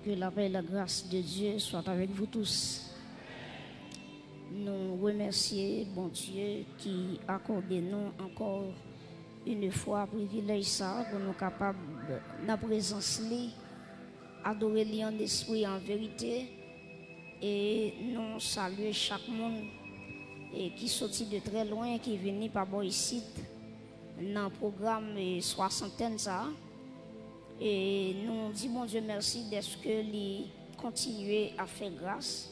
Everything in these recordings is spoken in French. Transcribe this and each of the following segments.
Que la paix et la grâce de Dieu soient avec vous tous. Nous remercions bon Dieu qui accorde nous encore une fois privilège ça pour nous capables la présence li adorer lui en esprit et en vérité et nous saluer chaque monde et qui sorti de très loin qui est venu par bon ici dans le programme soixantaine ça. Et nous disons bon Dieu merci d'être que lui continuer à faire grâce.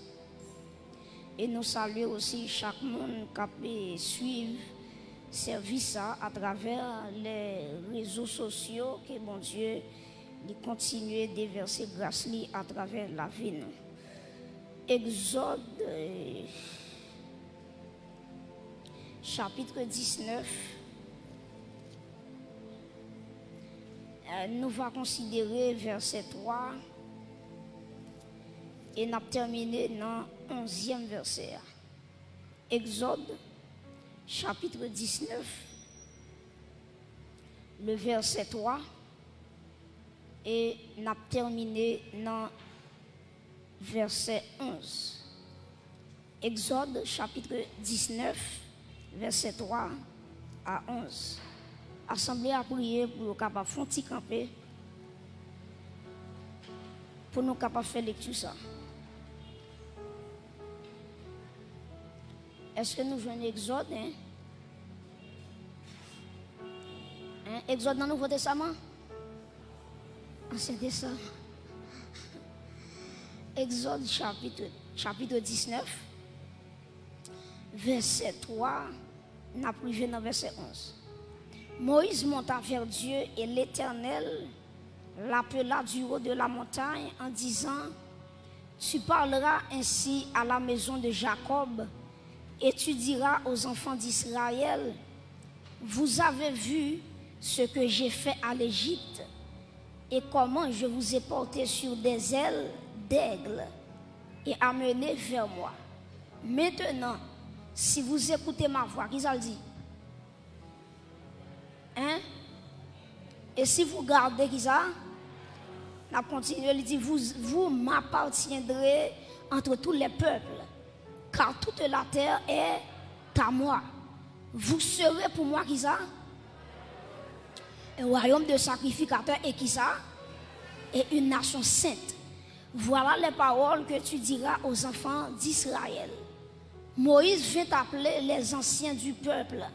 Et nous saluons aussi chaque monde qui peut suivre service à travers les réseaux sociaux que bon Dieu lui continue de déverser grâce lui à travers la vie. Exode chapitre 19. Nous allons considérer verset 3 et nous allons terminer dans le 11e verset. Exode, chapitre 19, le verset 3 et nous allons terminer dans verset 11. Exode, chapitre 19, verset 3 à 11. Assemblée à prier pour nous capables faire un petit camper pour nous capables faire lecture ça. Est-ce que nous jouons Exode Exode dans le Nouveau Testament? Ancien Testament. Exode chapitre 19 verset 3 n'a privé dans verset 11. Moïse monta vers Dieu et l'Éternel l'appela du haut de la montagne en disant: Tu parleras ainsi à la maison de Jacob et tu diras aux enfants d'Israël: Vous avez vu ce que j'ai fait à l'Égypte et comment je vous ai porté sur des ailes d'aigle et amené vers moi. Maintenant, si vous écoutez ma voix, qu'est-ce qu'elle dit? Et si vous gardez qui ça, la continue, il dit vous m'appartiendrez entre tous les peuples, car toute la terre est à moi. Vous serez pour moi qui ça? Un royaume de sacrificateurs et qui ça? Et une nation sainte. Voilà les paroles que tu diras aux enfants d'Israël. Moïse vint appeler les anciens du peuple.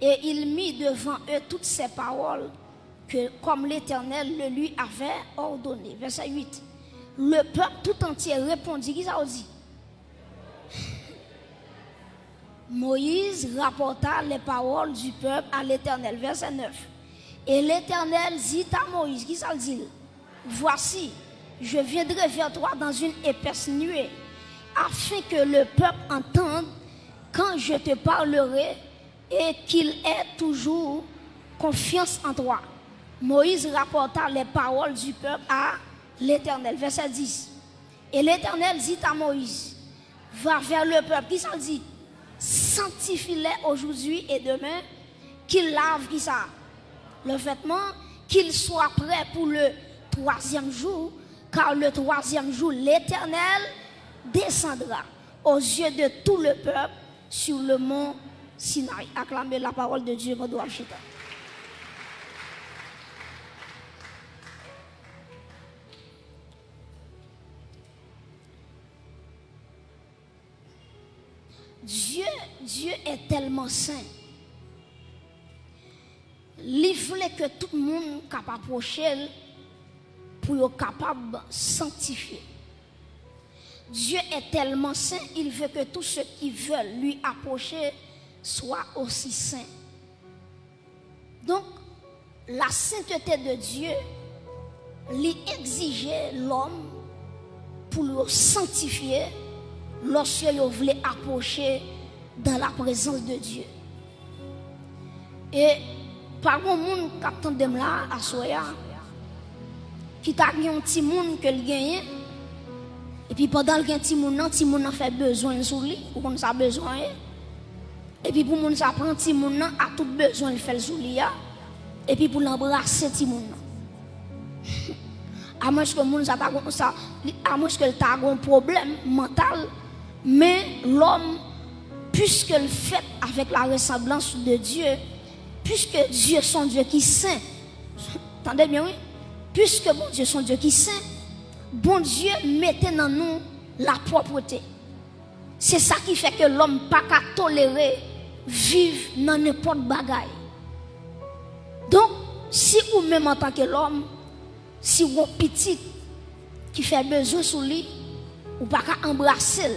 Et il mit devant eux toutes ces paroles que, comme l'Éternel le lui avait ordonné. Verset 8. Le peuple tout entier répondit. Qui ça dit? Moïse rapporta les paroles du peuple à l'Éternel. Verset 9. Et l'Éternel dit à Moïse. Qui ça dit? Voici, je viendrai vers toi dans une épaisse nuée, afin que le peuple entende quand je te parlerai et qu'il ait toujours confiance en toi. Moïse rapporta les paroles du peuple à l'Éternel. Verset 10. Et l'Éternel dit à Moïse: Va vers le peuple. Qui ça dit? Sanctifie-les aujourd'hui et demain, qu'ils lavent qui ça? Le vêtement, qu'ils soient prêts pour le 3e jour, car le 3e jour, l'Éternel descendra aux yeux de tout le peuple sur le mont Sinaï. Acclamez la parole de Dieu, mon doigt chita. Dieu est tellement saint. Il voulait que tout le monde capable approcher pour être capable de sanctifier. Dieu est tellement saint, il veut que tous ceux qui veulent lui approcher soient aussi saints. Donc, la sainteté de Dieu lui exigeait l'homme pour le sanctifier lorsque il voulait approcher dans la présence de Dieu. Et par un monde qui attend de là à Soya, qui t'a un petit monde que il gagne, et puis pendant le petit monde a fait besoin sur lui, ou qu'on a besoin, et puis pour monde ça prend petit monde a tout besoin de faire sur lui, et puis pour l'embrasser petit monde. À moins que le monde ça, à moins que tu as un problème mental, mais l'homme, puisque le fait avec la ressemblance de Dieu, puisque Dieu est son Dieu qui est saint, attendez bien, oui, puisque bon Dieu est son Dieu qui est saint, bon Dieu mettait dans nous la propreté. C'est ça qui fait que l'homme pas qu'à tolérer vivre dans n'importe bagaille. Donc, si ou même en tant que l'homme, si vous avez petit qui fait besoin sous lui, ou pas qu'à embrasser.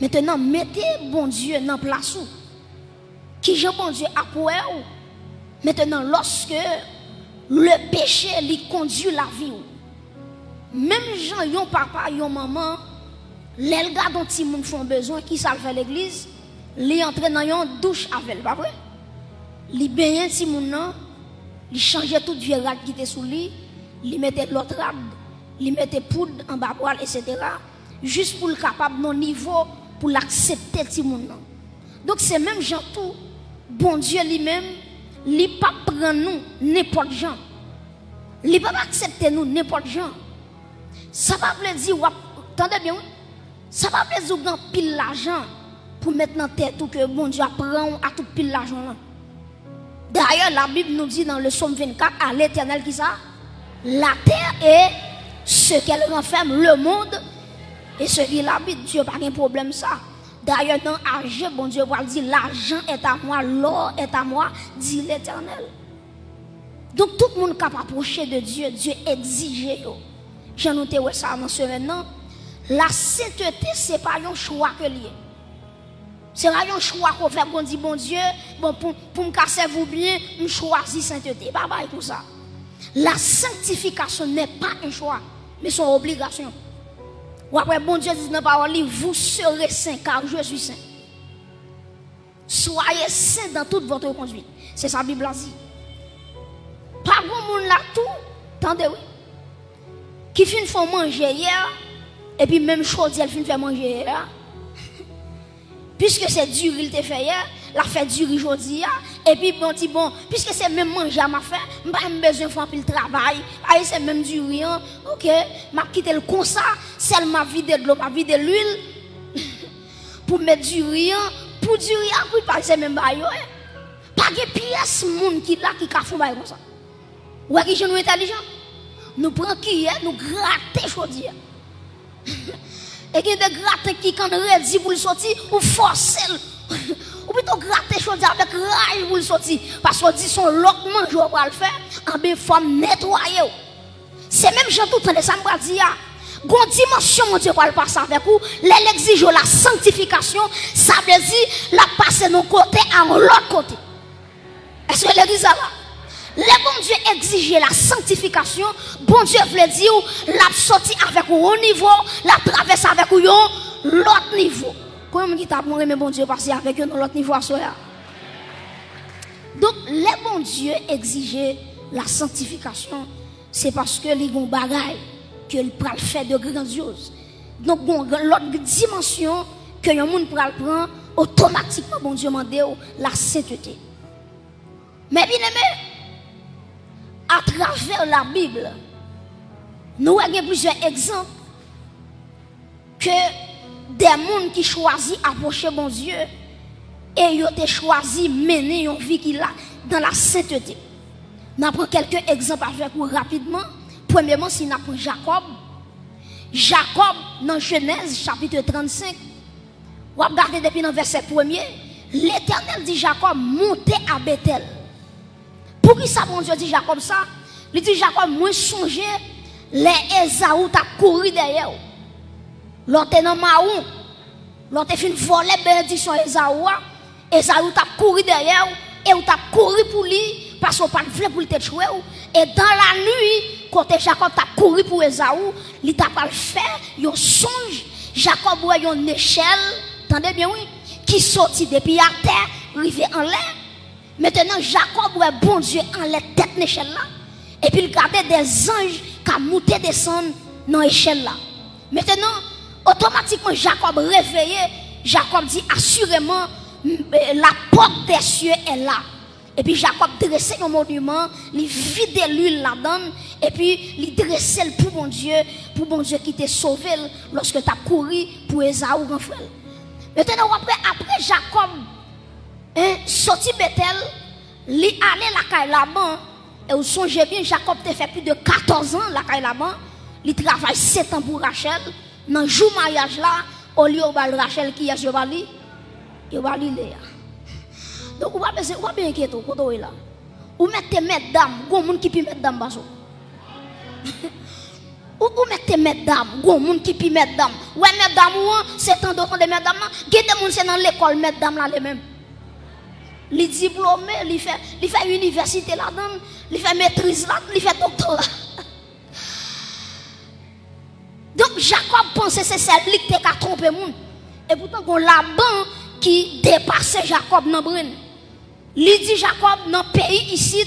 Maintenant, mettez bon Dieu dans place où. Qui j'ai bon Dieu à pour vous. Maintenant, lorsque le péché lui conduit la vie, même gens, yon papa, yon maman, les gars dont ils font besoin, qui savent faire l'église, les entrer dans une douche avec, pas vrai? Les baigner si moun nan, les changer toute vieille rade qui était sous lui, les mettre l'autre rade, les mettre poudre en bas poil, etc. Juste pour le capable non niveau pour l'accepter si moun nan. Donc c'est même gens tout, bon Dieu lui-même, il pas prendre nous n'importe gens. Il pas accepter nous n'importe gens. Ça va vous dire, attendez bien, ça va vous dire qu'on pile l'argent pour mettre dans tête tout que bon Dieu apprend à tout pile l'argent là. D'ailleurs, la Bible nous dit dans le psaume 24, à l'Éternel qui ça, la terre est ce qu'elle renferme, le monde et ce qui l'habite. Dieu n'a pas de problème ça. D'ailleurs, dans l'argent, bon Dieu va dire, l'argent est à moi, l'or est à moi, dit l'Éternel. Donc tout le monde capable d'approcher de Dieu, Dieu exige. J'ai noté ça dans ce maintenant. La sainteté, ce n'est pas un choix que lié. C'est pas un choix qu'on fait pour dire, bon Dieu, bon, pour me casser vous bien, je choisis sainteté. Pas pour ça. La sanctification n'est pas un choix, mais son obligation. Ou après, bon Dieu dit dans la parole, vous serez saints car je suis saint. Soyez saints dans toute votre conduite. C'est ça la Bible dit. Pas bon monde là tout, attendez oui. Qui fin font manger hier, et puis même chose, elle fin faire manger hier. Puisque c'est dur, il te fait hier, la fait dur aujourd'hui, et puis bon, puisque c'est même manger à ma fait, je n'ai pas besoin de faire le travail, c'est même dur, ok, je quitte le comme ça, c'est ma vie de l'eau, ma vie de l'huile, pour mettre du riz, pour du riz, pour pas c'est même bail, pas de pièce monde qui là qui font bail comme ça. Ou qui sont intelligents, nous prenons qui nous gratter aujourd'hui. Et qui de gratter qui quand redit pour le sortir ou forcer ou plutôt gratter chose avec rage pour le sortir parce qu'on dit son l'autre mange pour le faire en bien forme nettoyer. C'est même gens tout temps ça me dire gon dimension mon Dieu pour le passer avec vous l'exige la sanctification ça veut dire la passer d'un côté à l'autre côté. Est-ce que l'église ça là? Le bon Dieu exige la sanctification, bon Dieu veut dire la sortie avec vous au niveau, la traverse avec vous l'autre niveau. Comment qui t'a mais bon Dieu passer avec eux dans l'autre niveau à soi. Donc le bon Dieu exige la sanctification, c'est parce que les bons bagailles que le pral fait de grandiose. Donc l'autre dimension que le monde pral prend automatiquement bon Dieu demande la sainteté. Mais bien aimé, à travers la Bible, nous avons plusieurs exemples que des gens qui choisissent approcher bon Dieu et ils ont choisi mener une vie qui a dans la sainteté. Nous prenons quelques exemples avec vous rapidement. Premièrement, si nous prenons Jacob. Jacob, dans Genèse, chapitre 35, vous regardez depuis le verset 1er, l'Éternel dit Jacob, montez à Bethel. Pour qui ça, mon Dieu dit Jacob ça? Il dit Jacob, moi songe, les Esaou t'a couru derrière. L'autre dans Maou, l'autre fin voler bénédiction Esaou, Esaou t'a couru derrière et ou t'a couru pour lui parce qu'on pas voulu pour le tuer. Et dans la nuit, quand Jacob t'a couru pour Esaou, il t'a pas fait, il songe, Jacob voit une échelle, attendez bien oui, qui sortit depuis à terre, arrivé en l'air. Maintenant, Jacob voit bon Dieu en la tête d'échelle là. Et puis il regardait des anges qui ont monté descendre dans l'échelle là. Maintenant, automatiquement, Jacob réveillé. Jacob dit assurément, la porte des cieux est là. Et puis Jacob dressait un monument, il vidait l'huile là-dedans, et puis il dressait pour bon Dieu qui t'a sauvé lorsque tu as couru pour Esaü, grand frère. Maintenant, après Jacob, sorti Bethel, il allait la caille là-bas, et vous songez bien, Jacob t'a fait plus de 14 ans la caille là-bas, il travaille 7 ans pour Rachel, dans le jour mariage là, au lieu de Rachel qui est sur Bali, il va aller Léa. Donc, on va bien inquiéter quand on est là. Ou mettez mesdames, il y a des gens qui peuvent mettre dame baso. Ou mettez mesdames, il y a des gens qui peuvent mettre dame. Ouais, mesdames, c'est tant d'autres de mesdames. Il y a des gens qui dans l'école, mesdames là les mêmes. Les diplômés, il fait université là-dedans, il fait maîtrise là, il fait doctorat. Donc, Jacob pensait que c'est celle qui a trompé le monde. Et pourtant, on a Laban qui dépassait Jacob dans le brin. Il dit Jacob dans le pays ici,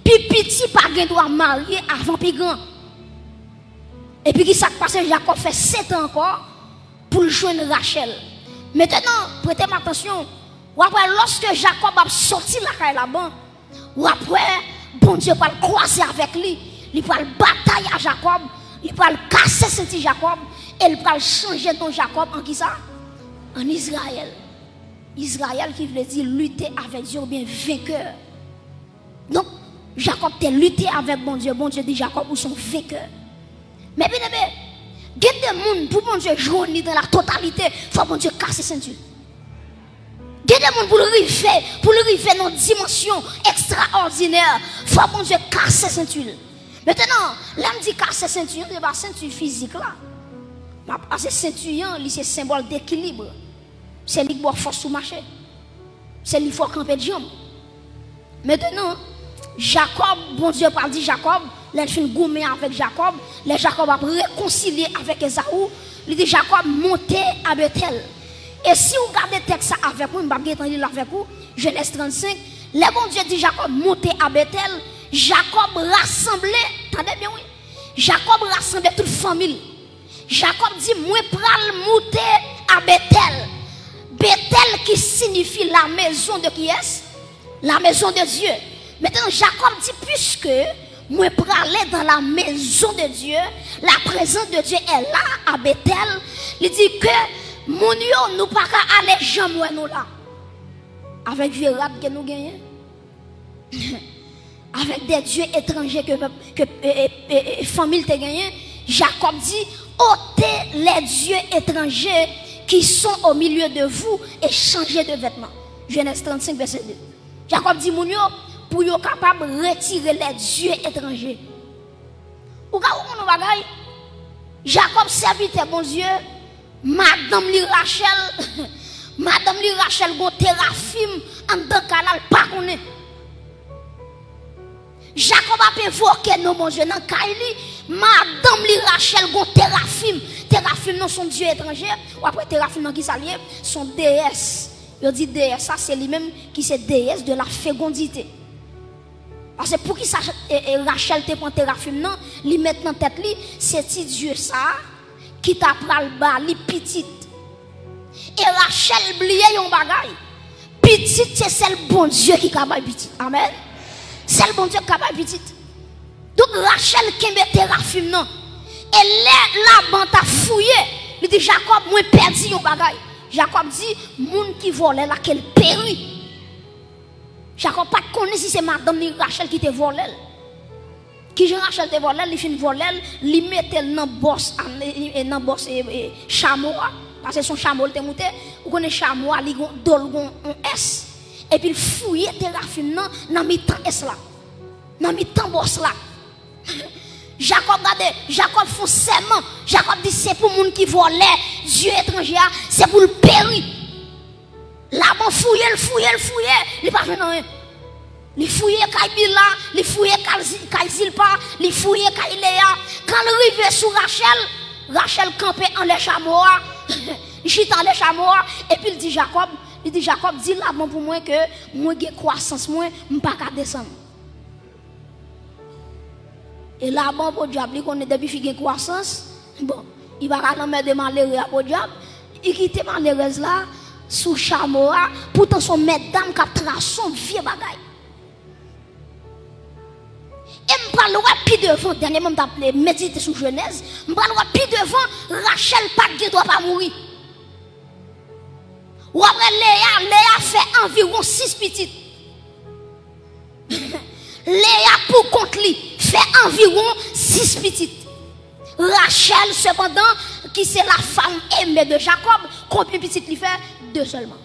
puis petit pas doit marier avant plus grand. Et puis qui s'est passé, Jacob fait 7 ans encore pour joindre Rachel. Maintenant, prêtez attention. Ou après, lorsque Jacob a sorti la caille là-bas, ou après, bon Dieu va le croiser avec lui, il va le batailler à Jacob, il va le casser ce Jacob, et il va le changer ton Jacob en qui ça? En Israël. Israël qui veut dire lutter avec Dieu ou bien vainqueur. Donc, Jacob a lutté avec bon Dieu dit Jacob ou son vainqueur. Mais bien, il y a des gens pour bon Dieu jouer dans la totalité, il faut bon Dieu casser ceinture. Il y a des gens pour le river dans une dimension extraordinaire, il faut bon Dieu casser ceinture. Maintenant, là, on dit casser ceinture, c'est pas ceinture physique là. Parce que ceinture, c'est symbole d'équilibre. C'est lui qui doit force sous marché. C'est lui qui faut camper de jambes. Maintenant, Jacob, bon Dieu parle dit Jacob, il fait une gourmet avec Jacob, les Jacob a réconcilié avec Esaü, il dit Jacob montait à Bethel. Et si vous regardez le texte avec vous, je ne vais pas lire avec vous, Genèse 35, le bon Dieu dit Jacob montait à Bethel, Jacob rassemblait, attendez bien oui, Jacob rassemblait toute famille. Jacob dit, moi pral monter à Bethel. Bethel qui signifie la maison de qui est? La maison de Dieu. Maintenant, Jacob dit, puisque moi pour aller dans la maison de Dieu, la présence de Dieu est là à Bethel, il dit que mon Dieu, nous pas aller jamais nous là. Avec vieux rap que nous gagnons. Avec des dieux étrangers que famille te gagné. Jacob dit, ôtez les dieux étrangers qui sont au milieu de vous et changez de vêtements. Genèse 35, verset 2. Jacob dit, Mounio, pour être capable de retirer les dieux étrangers. Ou quand on va Jacob servitait bon Dieu, Madame Li Rachel, Madame Li Rachel, gon Téraphim, en tant qu'elle pas connaît. Jacob a évoqué nos bon Dieu dans Kaili, Madame Li Rachel, gon Téraphim. Téraphim non son Dieu étranger, ou après Téraphim non qui s'allie, son déesse. Il dit déesse, ça c'est lui-même qui c'est déesse de la fécondité. Parce que pour qui ça Rachel te prend Téraphim non, lui met dans tête li, c'est petit Dieu ça qui t'a pral bas li petite. Et Rachel oublié yon bagay. Petite c'est celle bon Dieu qui capable petite. Amen. C'est le bon Dieu qui capable petite. Donc Rachel qui met Téraphim non. Et là Laban t'a fouillé. Il dit Jacob moi perdu yon bagay. Jacob dit moun qui volait là qu'elle périt. Jacob pas connaît si c'est madame Rachel qui te volé. Qui Rachel te volé, il fin volé, il mettait dans boss chameau parce que son chameau te monté, ou connaît chameau il dolgon un S et puis il fouillait Téraphim dans mi-temps S là. Dans mi-temps boss là. Jacob regardez, Jacob font serment. Jacob dit c'est pour moun qui volait Dieu étranger, c'est pour le périr. Là-bas fouillé, il pas non. Il fouillé Kaibila, il fouillé Kaizilpa, il fouillé Kailea. Quand il arrive sur Rachel, Rachel campait en les chameaux, il chute en les chameaux, et puis il dit Jacob, dis là-bas pour moi que moi j'ai croissance, moi je ne peux pas descendre. Et là-bas pour le diable, il connaît depuis qu'il y a croissance, bon, il va pas mettre de malheureux pour le diable, il quitte malheureuse là, sous chameau, pourtant son maître dame qui a tracé son vieux bagaille. le plus devant, dernièrement, je médité sur Genèse, je vais le plus devant, Rachel pas de doit pas mourir. Ou après Léa fait environ 6 petites. Léa pour contre lui fait environ 6 petites. Rachel cependant, qui c'est la femme aimée de Jacob, combien de petites lui fait? 2 seulement.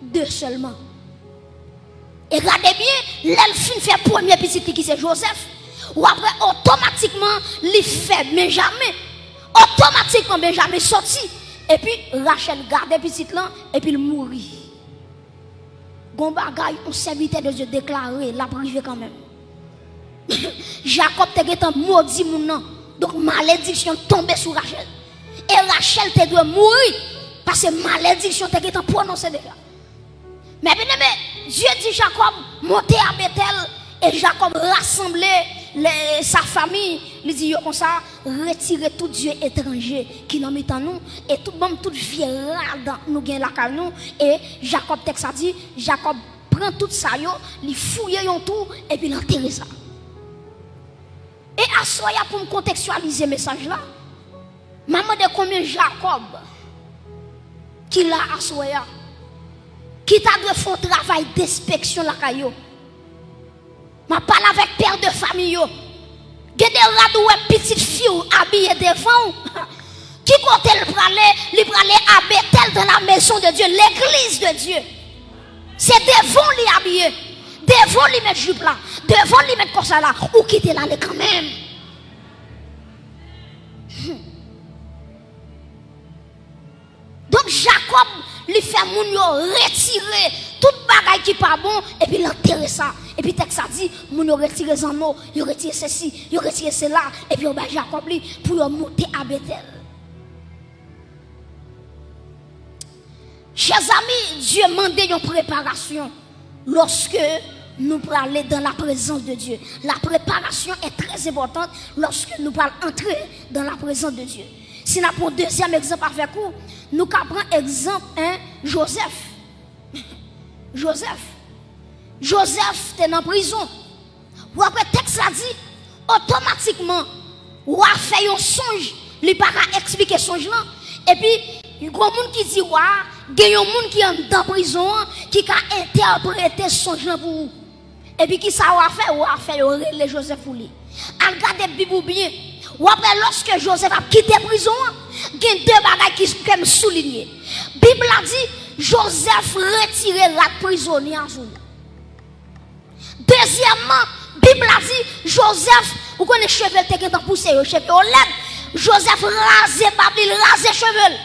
2 seulement. Et regardez bien, l'elfine fait premier petit qui c'est Joseph. Ou après, automatiquement, il fait Benjamin. Automatiquement, Benjamin sorti. Et puis, Rachel garde petit là, et puis il mourit. Gon bagay, on serviteur de Dieu déclaré, la privé quand même. Jacob te maudit mon nom. Donc, malédiction tombée sur Rachel. Et Rachel te doit mourir. Parce que malédiction te prononcée déjà. Mais bien aimé, Dieu dit Jacob, montez à Bethel. Et Jacob rassemblait sa famille. Il dit comme ça, retirez tout Dieu étranger qui nous met en nous. Et tout le monde, toute vie dans nous gagne la caille nous. Et Jacob texte a dit, Jacob prend tout ça, il fouille tout et puis il enterre ça. Et à soya pour me contextualiser le message là, maman de combien Jacob qui l'a à soya, qui t'a de faire un travail d'inspection la caillou. Je parle avec père de famille. Il y a des radoues petites filles habillées devant. Qui compte le praler à Bethel dans la maison de Dieu, l'église de Dieu. C'est devant les habillés. Devant les mettre jupe là. Devant les mettre comme ça là. Ou quitter là quand même. Donc Jacob lui fait moun yo retirer toute bagaille qui pas bon et puis l'enterrer ça. Et puis texte ça dit moun yo retirer les anneaux, yo retirer ceci, yo retirer cela et puis on va Jacob lui pour monter à Bethel. Chers amis, Dieu demande une préparation lorsque nous parlons aller dans la présence de Dieu. La préparation est très importante lorsque nous parlons entrer dans la présence de Dieu. Si nous avons un deuxième exemple avec vous, nous prenons exemple Joseph. Joseph était en prison. Ou après texte a dit, automatiquement, ou a fait un songe, il n'a pas expliquer songe là. Et puis, il y a des gens qui disent, il y a des gens qui sont dans la prison, qui ont interprété songe là pour vous. Et puis, qui ça a fait, le Joseph pour lui. Regardez la Bible bien. Ou après, lorsque Joseph a quitté la prison, il y a 2 bagages qui sont soulignés. La Bible a dit, Joseph retiré la prisonnier en jour. Deuxièmement, la Bible a dit, Joseph, vous connaissez les cheveux qui sont poussés, les cheveux au lait. Joseph rasé Babli, rasé les cheveux.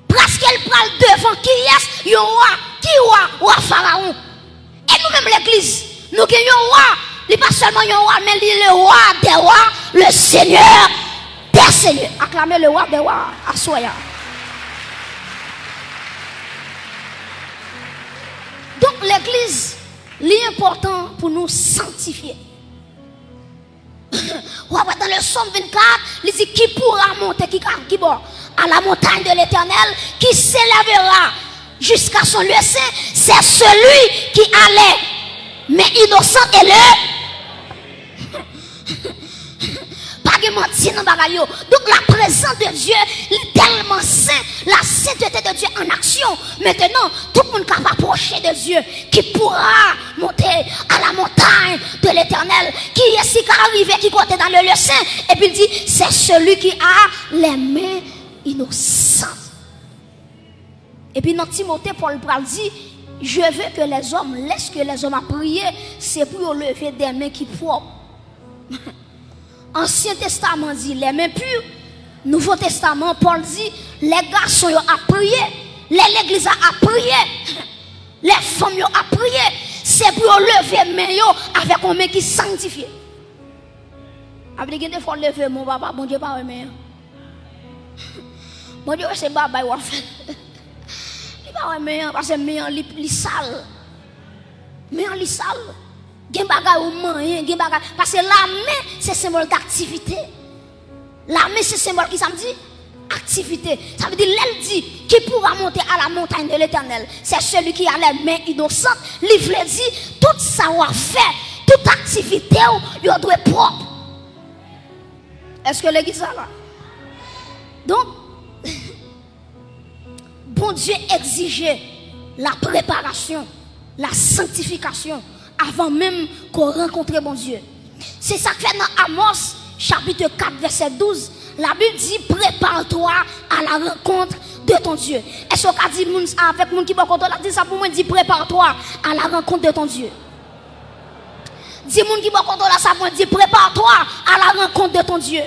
Presque il parle devant qui est, roi Pharaon. Et nous-mêmes l'église, nous avons un roi. Il n'est pas seulement un roi, mais il est le roi des rois, le Seigneur des seigneurs. Acclamez le roi des rois à Soya. Donc l'église, l'important pour nous sanctifier. Dans le psaume 24, il dit qui pourra monter, qui bon, à la montagne de l'Éternel, qui s'élèvera jusqu'à son lieu saint, c'est celui qui allait, mais innocent et le. Donc la présence de Dieu est tellement saint, la sainteté de Dieu en action. Maintenant, tout le monde qui va approcher de Dieu, qui pourra monter à la montagne de l'Éternel, qui est ici qui arrivé, qui compte dans le lieu saint, et puis il dit, c'est celui qui a les mains innocentes. Et puis dans Timothée, Paul dit, je veux que les hommes laissent que les hommes à prier, c'est pour lever des mains qui propres. Ancien Testament dit les mains pures. Nouveau Testament, Paul dit les garçons ont prié, l'église a prié, les femmes ont prié. C'est pour lever les mains avec un main qui sanctifié. Après, il faut lever mon papa, bon Dieu, pas les mains. Bon Dieu, c'est baba, il va faire. Il va les mains parce que les mains sont sales. Les mains sont sales. Parce que la main, c'est symbole d'activité. La main, c'est symbole qui ça me dit activité. Ça veut dire, l'elle dit, qui pourra monter à la montagne de l'Éternel, c'est celui qui a les mains innocentes. Livre dit, tout ça va faire toute activité, il doit être propre. Est-ce que l'église est là? Donc, bon Dieu exigeait la préparation, la sanctification avant même qu'on rencontre bon Dieu. C'est ça que fait dans Amos chapitre 4 verset 12. La Bible dit prépare-toi à la rencontre de ton Dieu. Est-ce qu'on a dit avec mon qui va contre la dit ça pour moi dit prépare-toi à la rencontre de ton Dieu. Dis mon qui va contre la ça pour moi dit prépare-toi à la rencontre de ton Dieu.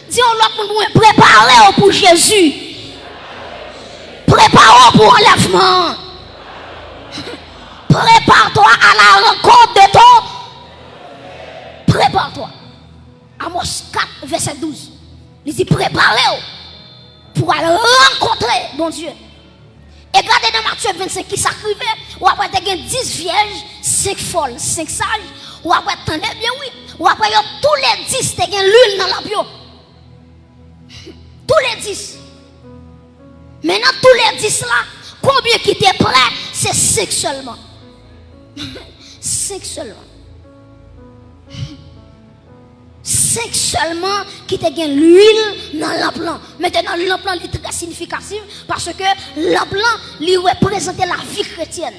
Dis on l'autre monde préparez pour Jésus. Prépare-toi pour enlèvement. Prépare-toi à la rencontre de ton. Prépare-toi. Amos 4, verset 12. Il dit préparez-vous pour aller rencontrer bon Dieu. Et regardez dans Matthieu 25 qui s'acrivait, ou après il y a 10 vierges, 5 folles, 5 sages, ou après attendez bien oui, ou après tous les 10 il y a l'huile dans la bio. Tous les 10. Maintenant tous les 10 là, combien qui étaient prêts? C'est 5 seulement. 5 seulement. 5 seulement qui te gagne l'huile dans l'emplant. Maintenant, l'emplant est très significatif parce que l'emplant lui représente la vie chrétienne.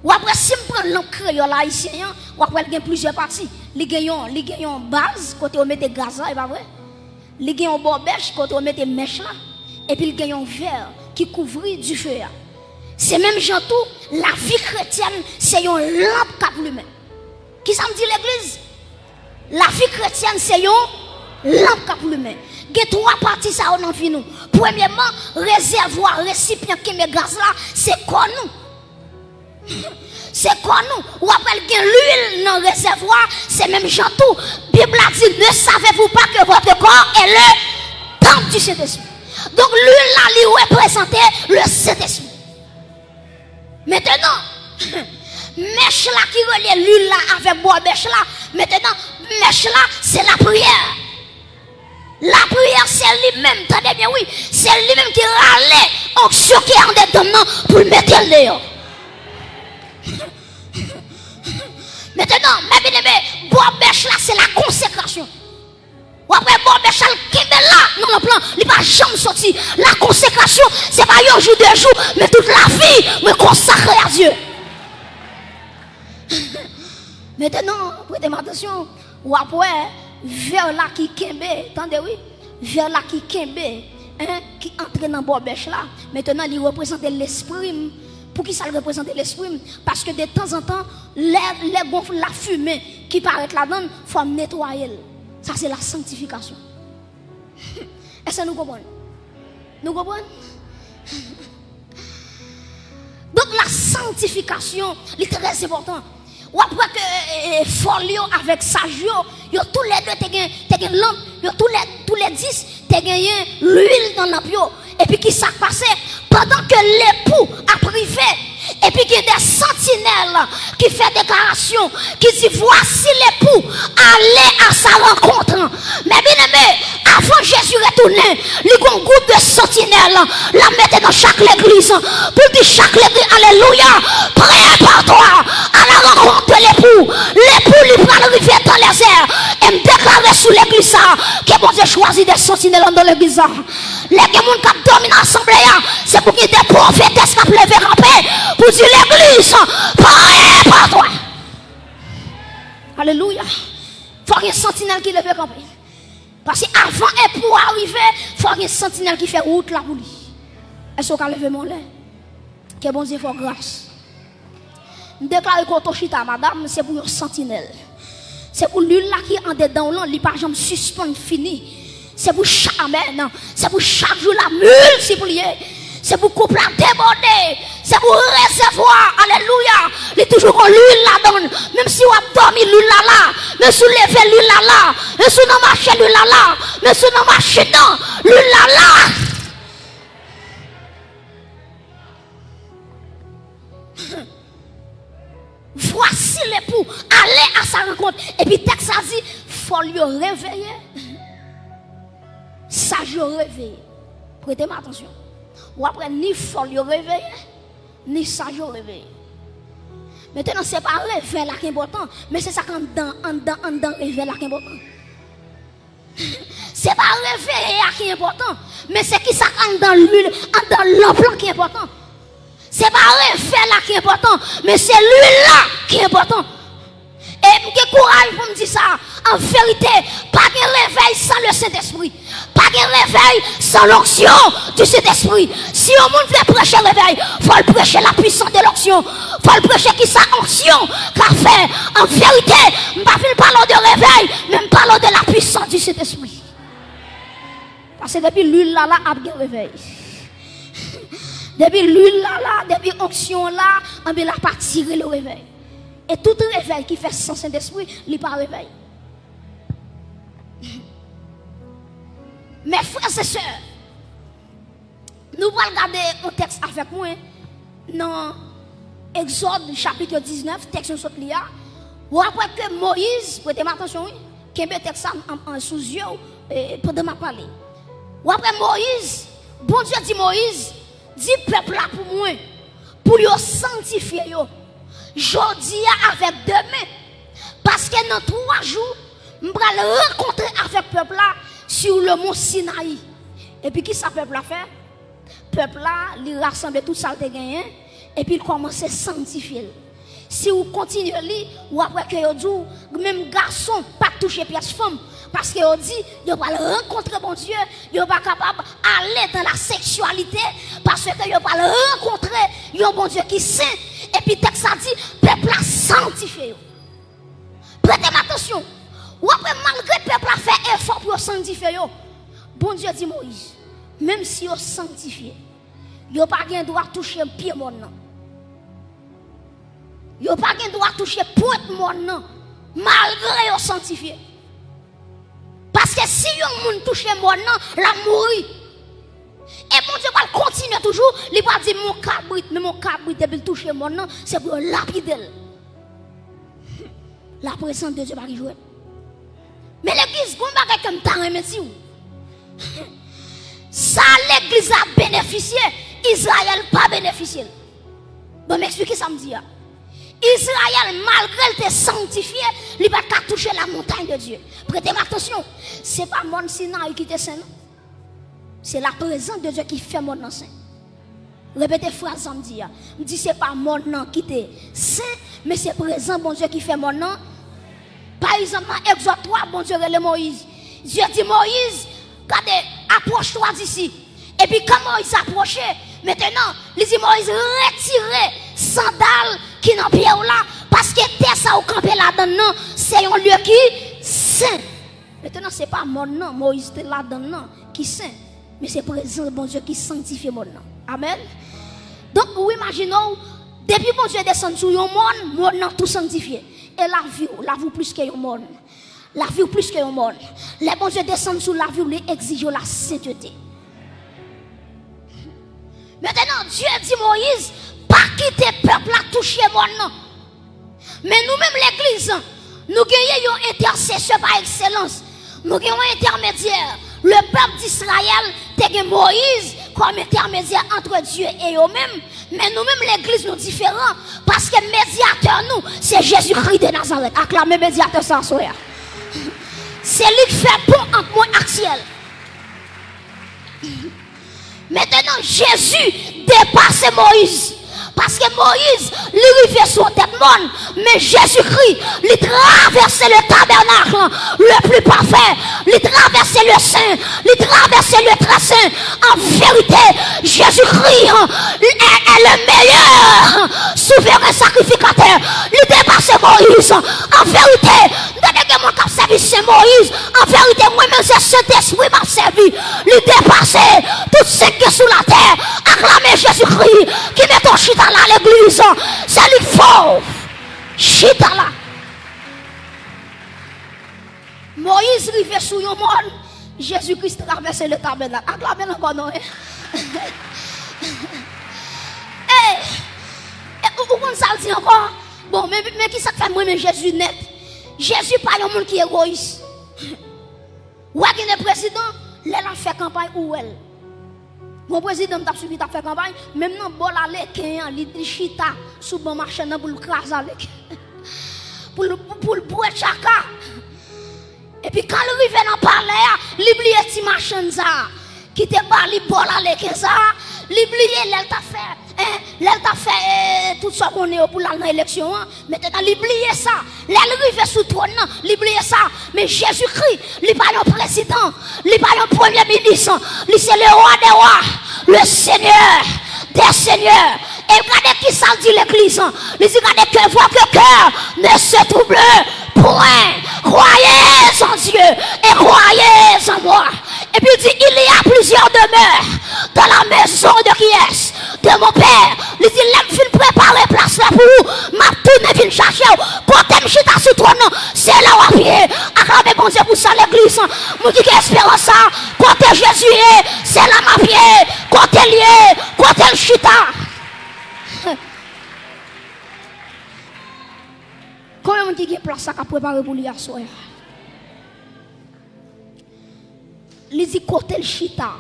Ou après, si je prends l'emplant créole haïtien, ou après, il y a plusieurs parties. Il y a une base, côté on met des gaz là, et pas vrai? Il y a une bobèche, côté on met des mèches là. Et puis il y a un verre qui couvre du feu. C'est même gens tout, la vie chrétienne, c'est une lampe qui allume. Qui ça me dit l'église? La vie chrétienne, c'est une lampe qui allume. Il y a 3 parties ça dans vie nous. Premièrement, réservoir, récipient qui met gaz là, c'est quoi nous? C'est quoi nous? Ou après il y a l'huile dans le réservoir, c'est même gens tout. Bible a dit, ne savez-vous pas que votre corps est le temple du Saint-Esprit? Donc l'huile là, lui représentait le Saint-Esprit. Maintenant, mèche là qui relie l'huile là avec bois mèche là. Maintenant, mèche là, c'est la prière. La prière, c'est lui-même, attendez bien, oui, c'est lui-même qui râlait onction qui est en dedans pour le mettre le dehors. Maintenant, mes bien-aimés, bois mèche là, c'est la consécration. Ou après, bois mèche là, qui est là, non, le plan, il ne va jamais sortir. La consécration, c'est pas un jour, 2 jours, mais toute la vie, me consacrer à Dieu. Maintenant, prêtez attention, ou après, vers là qui kembe, attendez oui, vers là qui kembe, qui entre dans le bêche là, maintenant il représente l'esprit. Pour qui ça représente l'esprit? Parce que de temps en temps, les gonfles, la fumée qui paraît là-dedans, il faut nettoyer. Ça c'est la sanctification. Est-ce que nous comprenons? Nous comprenons? Donc la sanctification est très importante. Ou après que folio avec sagio, yo tous les deux te gen lampe, yo tous les 10 te gagné l'huile dans la bio. Et puis qui s'est passé pendant que l'époux a privé. Et puis qu'il y a des sentinelles qui font déclaration, qui dit voici l'époux, allez à sa rencontre. Mais bien aimé, avant Jésus retourner, il y a un groupe de sentinelles, la mettre dans chaque église, pour dire chaque église, alléluia, prépare-toi à la rencontre de l'époux. L'époux lui prend le rivière dans les airs et me déclarer sous l'église que bon Dieu choisit des sentinelles dans l'église. Les gens qui dorment dans l'assemblée, c'est pour qu'il y ait des prophétesses qui ont levé ramper. Pour dire l'église, prépare-toi. Alléluia. Il faut qu'il y ait un sentinelle qui lève camper. Parce qu'avant et pour arriver, il faut qu'il y ait un sentinelle qui fait route là pour lui. Est-ce qu'on a levé mon lait? Que bon Dieu fasse grâce. Je déclare que Toshita, madame, c'est pour un sentinelle. C'est pour lui là qui est en dedans, là, il pas jamais suspend fini. C'est pour chaque amen. C'est pour chaque jour la multiplier. C'est pour couple la déborder. C'est pour réservoir. Alléluia. Il est toujours qu'on l'huile là donne. Même si on a dormi l'huile là. Même si on lève l'huile là. Même si on a marché l'huile là. Même si on a marché dans l'huile là. Voici l'époux. Allez à sa rencontre. Et puis texte a dit, faut lui réveiller. Ça je réveille. Prêtez-moi attention. Ou après, ni faut le réveiller, ni ça je réveille. Maintenant, ce n'est pas le réveil là qui est important, mais c'est ça qu'en dedans, le réveil là qui est important. Ce n'est pas le réveil là qui est important, mais c'est qui ça dans l'huile, dans l'emploi qui est important. Ce n'est pas le réveil là qui est important, mais c'est l'huile là qui est important. Et j'ai courage pour me dire ça. En vérité, pas de réveil sans le Saint-Esprit. Pas de réveil sans l'onction du Saint-Esprit. Si on veut prêcher le réveil, il faut le prêcher la puissance de l'onction. Il faut le prêcher qui sa onction qu'a fait. En vérité, je ne parle pas de réveil, mais je parle de la puissance du Saint-Esprit. Parce que depuis l'huile là, il y a un réveil. Depuis l'huile là, depuis l'onction là, on va pas tirer le réveil. Et tout réveil qui fait sans Saint-Esprit, il n'est pas réveil. Mes frères et sœurs, nous allons regarder un texte avec moi dans Exode chapitre 19, texte sur l'IA. Ou après que Moïse, prêtez attention, qui est un texte en sous yeux pendant ma parler. Ou après Moïse, bon Dieu dit Moïse, dit peuple là pour moi, pour le sanctifier. Jodi avec demain, parce que dans 3 jours, je vais rencontrer avec le peuple là sur le mont Sinaï. Et puis, qui ça peuple là fait? Le peuple là, il rassemble tout ça qu'il a gagné, et puis il commence à sanctifier. Si vous continuez à lire, ou après que vous dites, même garçon, pas toucher pièce femme, parce que vous dit, vous va rencontrer bon Dieu, vous pas capable d'aller dans la sexualité, parce que vous va rencontrer un bon Dieu qui est saint. Et puis, texte a dit, peuple a sanctifié. Prêtez attention. Ou après, malgré le peuple a fait effort pour sanctifier, bon Dieu dit Moïse, même si vous sanctifié, vous n'avez pas le droit de toucher un pied mon nom. Vous n'avez pas le droit de toucher pointe mon nom, malgré vous sanctifié. Parce que si vous touche mon nom, la mourir. Et mon Dieu va continuer toujours. Il va dire mon cabrit, mais mon cabrit, depuis le toucher mon nom, c'est pour lapider. La présence de Dieu va y jouer. Mais l'église, comment va comme t'as remis si ça, l'église a bénéficié, Israël pas bénéficié. Bon, m'expliquez ça me dit. Israël, malgré le sanctifié, il va pas toucher la montagne de Dieu. Prêtez attention, ce n'est pas mon Sinaï qui est saint. C'est la présence de Dieu qui fait mon nom saint. Répétez phrase ça me dit. Je dis c'est pas mon nom qui est saint, mais c'est présent bon Dieu qui fait mon nom. Par exemple, dans Exode 3, bon Dieu relève Moïse. Dieu dit Moïse, regardez, approche-toi d'ici. Et puis quand Moïse s'approchait, maintenant, il dit Moïse, retirez sandales qui n'ont pied là, parce que terre ça au campé là-dedans, c'est un lieu qui est saint. Maintenant, ce n'est pas mon nom, Moïse est là-dedans qui est saint, mais c'est présent bon Dieu qui sanctifie mon nom. Amen. Donc, vous imaginez, depuis bon Dieu descend sur le monde, mon nom tout sanctifié. Et la vie plus que le monde. La vie plus que le monde. Les bon Dieu descendent sur la vie, les exige la sainteté. Maintenant, Dieu dit Moïse, pas quitter le peuple à toucher mon nom. Mais nous-mêmes, l'église, nous gagnons une intercession par excellence. Nous gagnons un intermédiaire. Le peuple d'Israël, c'est Moïse comme intermédiaire entre Dieu et eux-mêmes. Mais nous-mêmes, l'église, nous différents. Parce que médiateur, nous, c'est Jésus-Christ de Nazareth. Acclamez médiateur sans soeur. C'est lui qui fait pont entre moi et ciel. Maintenant, Jésus dépasse Moïse. Parce que Moïse, lui vivait sur tête monde, mais Jésus-Christ, lui traversait le tabernacle le plus parfait, lui traversait le saint, lui traversait le très saint. En vérité, Jésus-Christ est le meilleur souverain sacrificateur. Lui dépassait Moïse. En vérité, mon cap service c'est Moïse. En vérité, moi-même, c'est Saint-Esprit m'a servi. Lui dépasser tout ce qui est sous la terre. Acclamez Jésus-Christ qui met ton chita là à l'église. C'est lui fort. Chita là. Moïse arrivait sous le monde. Jésus-Christ traversait le tabernacle. Acclamez le bon nom. Vous comprenez ça dit encore? Bon, mais qui ça fait moi-même Jésus net? Jésus pas un monde qui est égoïste. Ou est le président, il a fait campagne où elle. Mon président t'a suivi t'a fait campagne, même non bol aller li chita sous bon marché pour le craser avec. Pour le chaka. Et puis quand il arrive dans palais, il oublie petit machin ça qui te parle bol aller que ça, l'oublier l'elle t'a fait tout ça qu'on est pour l'élection, maintenant l'oublier ça, l'elle arrive sous trône, l'oublier ça, mais Jésus-Christ, il pas le président, il pas le premier ministre, il c'est le roi des rois, le Seigneur des seigneurs. Et regardez qui ça dit l'église, il dit regardez que votre cœur ne se trouble point, croyez en Dieu et croyez en moi. Et puis il dit, il y a plusieurs demeures dans la maison de qui est? De mon père. Il dit, l'aime fin préparer place là pour vous. Ma tourne vient chercher. Quand t'aimes chita sous trône, c'est là où à pied. Acclamez bon Dieu pour ça l'église. Moi qui espère ça. Quand t'es Jésus, c'est là ma pied. Quand t'es lié, quand t'es chita. Combien de gens qui ont place à préparer pour lui à soir? Il dit côté le chita.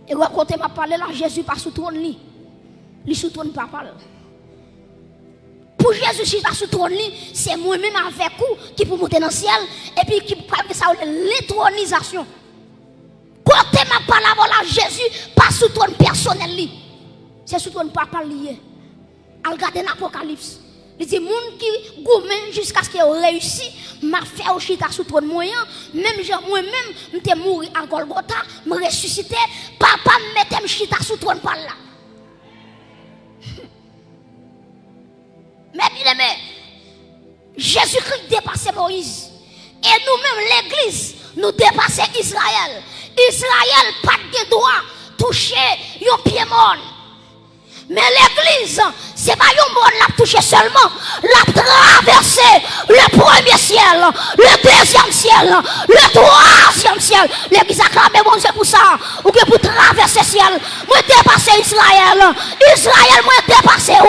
Et quand m'a parlé là, Jésus pas sous trône li. Il sous trône pas parle. Pour Jésus chita sous trône li, c'est moi-même avec vous qui pour monter dans le ciel et puis qui parle que ça l'étronisation. Quand m'a parlé là, Jésus pas sous trône personnel li. C'est sous trône pas parle lié. Al regarder l'Apocalypse. Il dit, moun qui gourmet jusqu'à ce qu'il réussi, m'a fait au chita sous trône moyen, même moi-même, m'étais mouru à Golgotha, me ressuscité, papa m'était chita sous trône par là. Mais bien aimé, Jésus-Christ dépassait Moïse. Et nous-mêmes, l'église, nous dépassait Israël. Israël, pas de droit, toucher yon pied mort. Mais l'église, c'est pas un monde l'a touché seulement, l'a traversé le premier ciel, le deuxième ciel, le troisième ciel. L'église a clamé bon Dieu pour ça, ou que pour traverser le ciel, moi dépasser Israël, Israël moi dépasser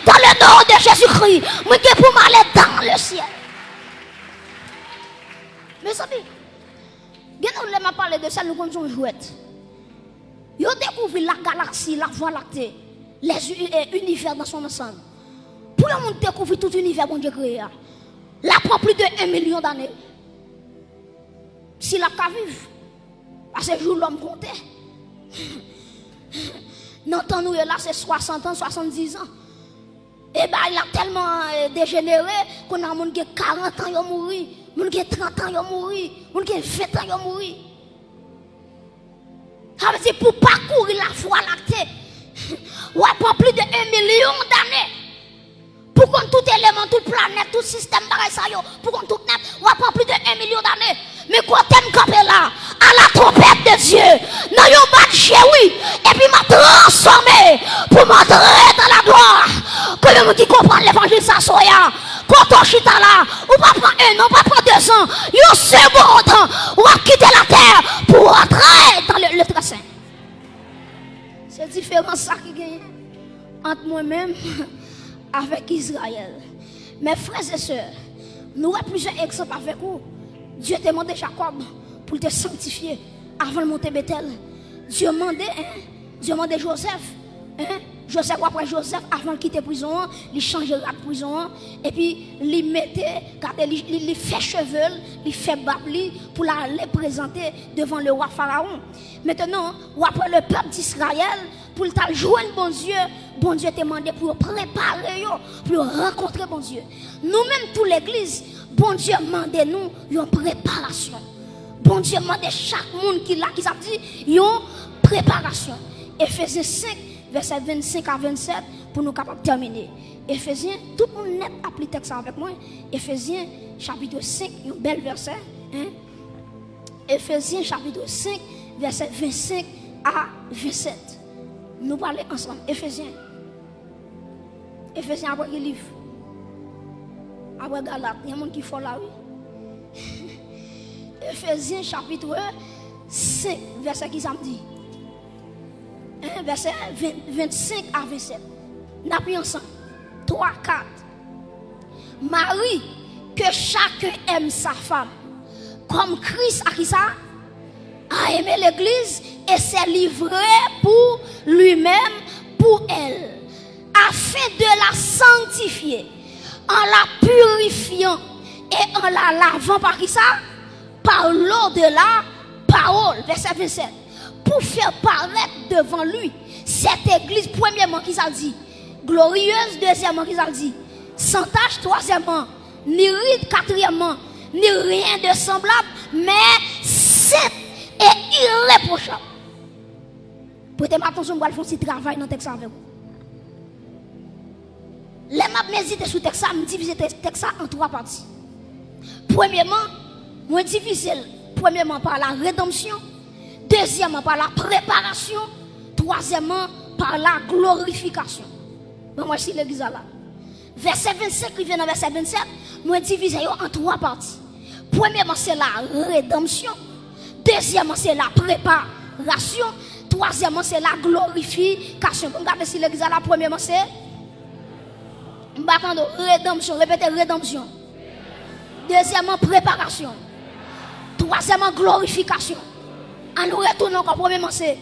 dans le nom de Jésus-Christ, moi pour m'aller dans le ciel. Mes amis, nous m'a parlé de ça, nous continuons jouer. Vous découvrez la galaxie, la voie lactée. Les univers dans son ensemble. Pour le monde découvrir tout l'univers bon Dieu créé, là prend plus de 1 million d'années. Si la cas vive, à ce jour l'homme comptait. Non, nous là c'est 60 ans, 70 ans. Et bien il a tellement dégénéré qu'on a monde qui a 40 ans, il a mouru, monde qui a 30 ans, il a mouru, monde qui a 20 ans, il a mouru. Ça veut dire pour parcourir la voie lactée. Ou après plus de 1 million d'années. Pour qu'on tout élément, toute planète, tout système pour qu'on tout net, ou après plus de 1 million d'années. Mais quand t'aimes camper là, à la trompette de Dieu, dans yon bat oui, et puis m'a transformé pour m'entrer dans la gloire. Que le monde qui comprend l'évangile ça soya. Quand on chita là, ou pas prendre 1 an, pas prendre 2 ans, yon seconde, ou va quitter la terre pour entrer dans le très saint. C'est différent ça qui gagne entre moi-même avec Israël. Mes frères et sœurs, nous avons plusieurs exemples avec vous. Dieu t'a demandé Jacob pour te sanctifier avant de monter Bethel. Dieu demandait Joseph. Joseph après Joseph, avant de quitter la prison, il changeait la prison et puis il mettait, il fait cheveux, il fait babli pour les présenter devant le roi Pharaon. Maintenant, après le peuple d'Israël, pour le joindre bon Dieu t'a demandé pour préparer, pour rencontrer bon Dieu. Nous-mêmes, toute l'église, bon Dieu demande nous une préparation. Bon Dieu demande chaque monde qui l'a, qui s'est dit, une préparation. Éphésiens 5, verset 25 à 27, pour nous capables de terminer. Éphésiens, tout le monde net applique texte avec moi. Éphésiens, chapitre 5, un bel verset. Éphésiens, chapitre 5, verset 25 à 27. Nous parlons ensemble. Éphésiens. Éphésiens après le livre. Après Galate, il y a des gens qui font là, oui. Éphésiens, chapitre 5, verset qui ça me dit. Verset 25 à 27. Nous avons ensemble. 3, 4. Marie, que chacun aime sa femme. Comme Christ a qui ça? a aimé l'église et s'est livré pour lui-même, pour elle, afin de la sanctifier, en la purifiant et en la lavant par qui ça? Par l'eau de la parole. Verset 27. Pour faire paraître devant lui cette église, premièrement, qui ça dit? Glorieuse, deuxièmement, qui ça dit? Sans tache, troisièmement, ni ride, quatrièmement, ni rien de semblable, mais sainte et irréprochable. Prêtez attention, je vais faire un petit travail dans le texte avec vous. Les maps méditer sur le texte, je divise le texte en trois parties. Premièrement, je divise premièrement par la rédemption, deuxièmement par la préparation, troisièmement par la glorification. Bon, moi, je suis l'église là. Verset 25, qui vient dans verset 27, je divise en trois parties. Premièrement, c'est la rédemption. Deuxièmement, c'est la préparation. Troisièmement, c'est la glorification. Regardez si l'église là, premièrement, c'est rédemption. Répétez rédemption. Deuxièmement, préparation. Troisièmement, glorification. En nous retournant encore, premièrement, c'est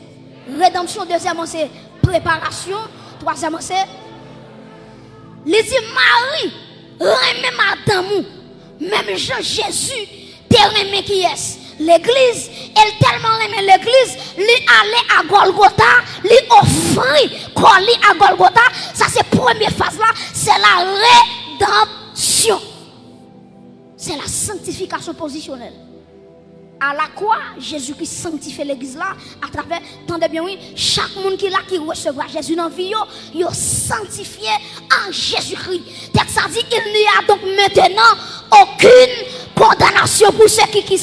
rédemption. Deuxièmement, c'est préparation. Troisièmement, c'est les dit Marie, remet madame, même Jean Jésus, te remet qui est l'église, elle tellement remet l'église, lui aller à Golgotha, lui offrir colis à Golgotha, ça c'est la première phase là, c'est la rédemption. C'est la sanctification positionnelle. À la croix, Jésus-Christ sanctifie l'église là, à travers, tendez bien oui, chaque monde qui là qui recevra Jésus dans la vie, il est sanctifié en Jésus-Christ. Texte ça dit, il n'y a donc maintenant aucune condamnation pour ceux qui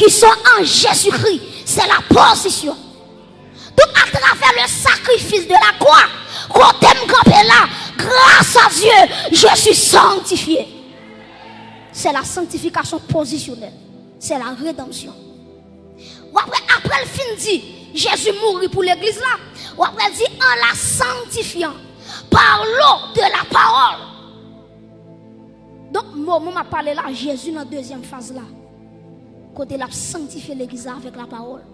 sont en Jésus-Christ. C'est la position. Donc à travers le sacrifice de la croix, quand t'aimes camper là, grâce à Dieu, je suis sanctifié. C'est la sanctification positionnelle. C'est la rédemption. Ou après le fin dit, Jésus mourit pour l'église là. Ou après dit, en la sanctifiant par l'eau de la parole. Donc, moi, je parle là, Jésus dans la deuxième phase là. Côté la sanctifier l'église avec la parole.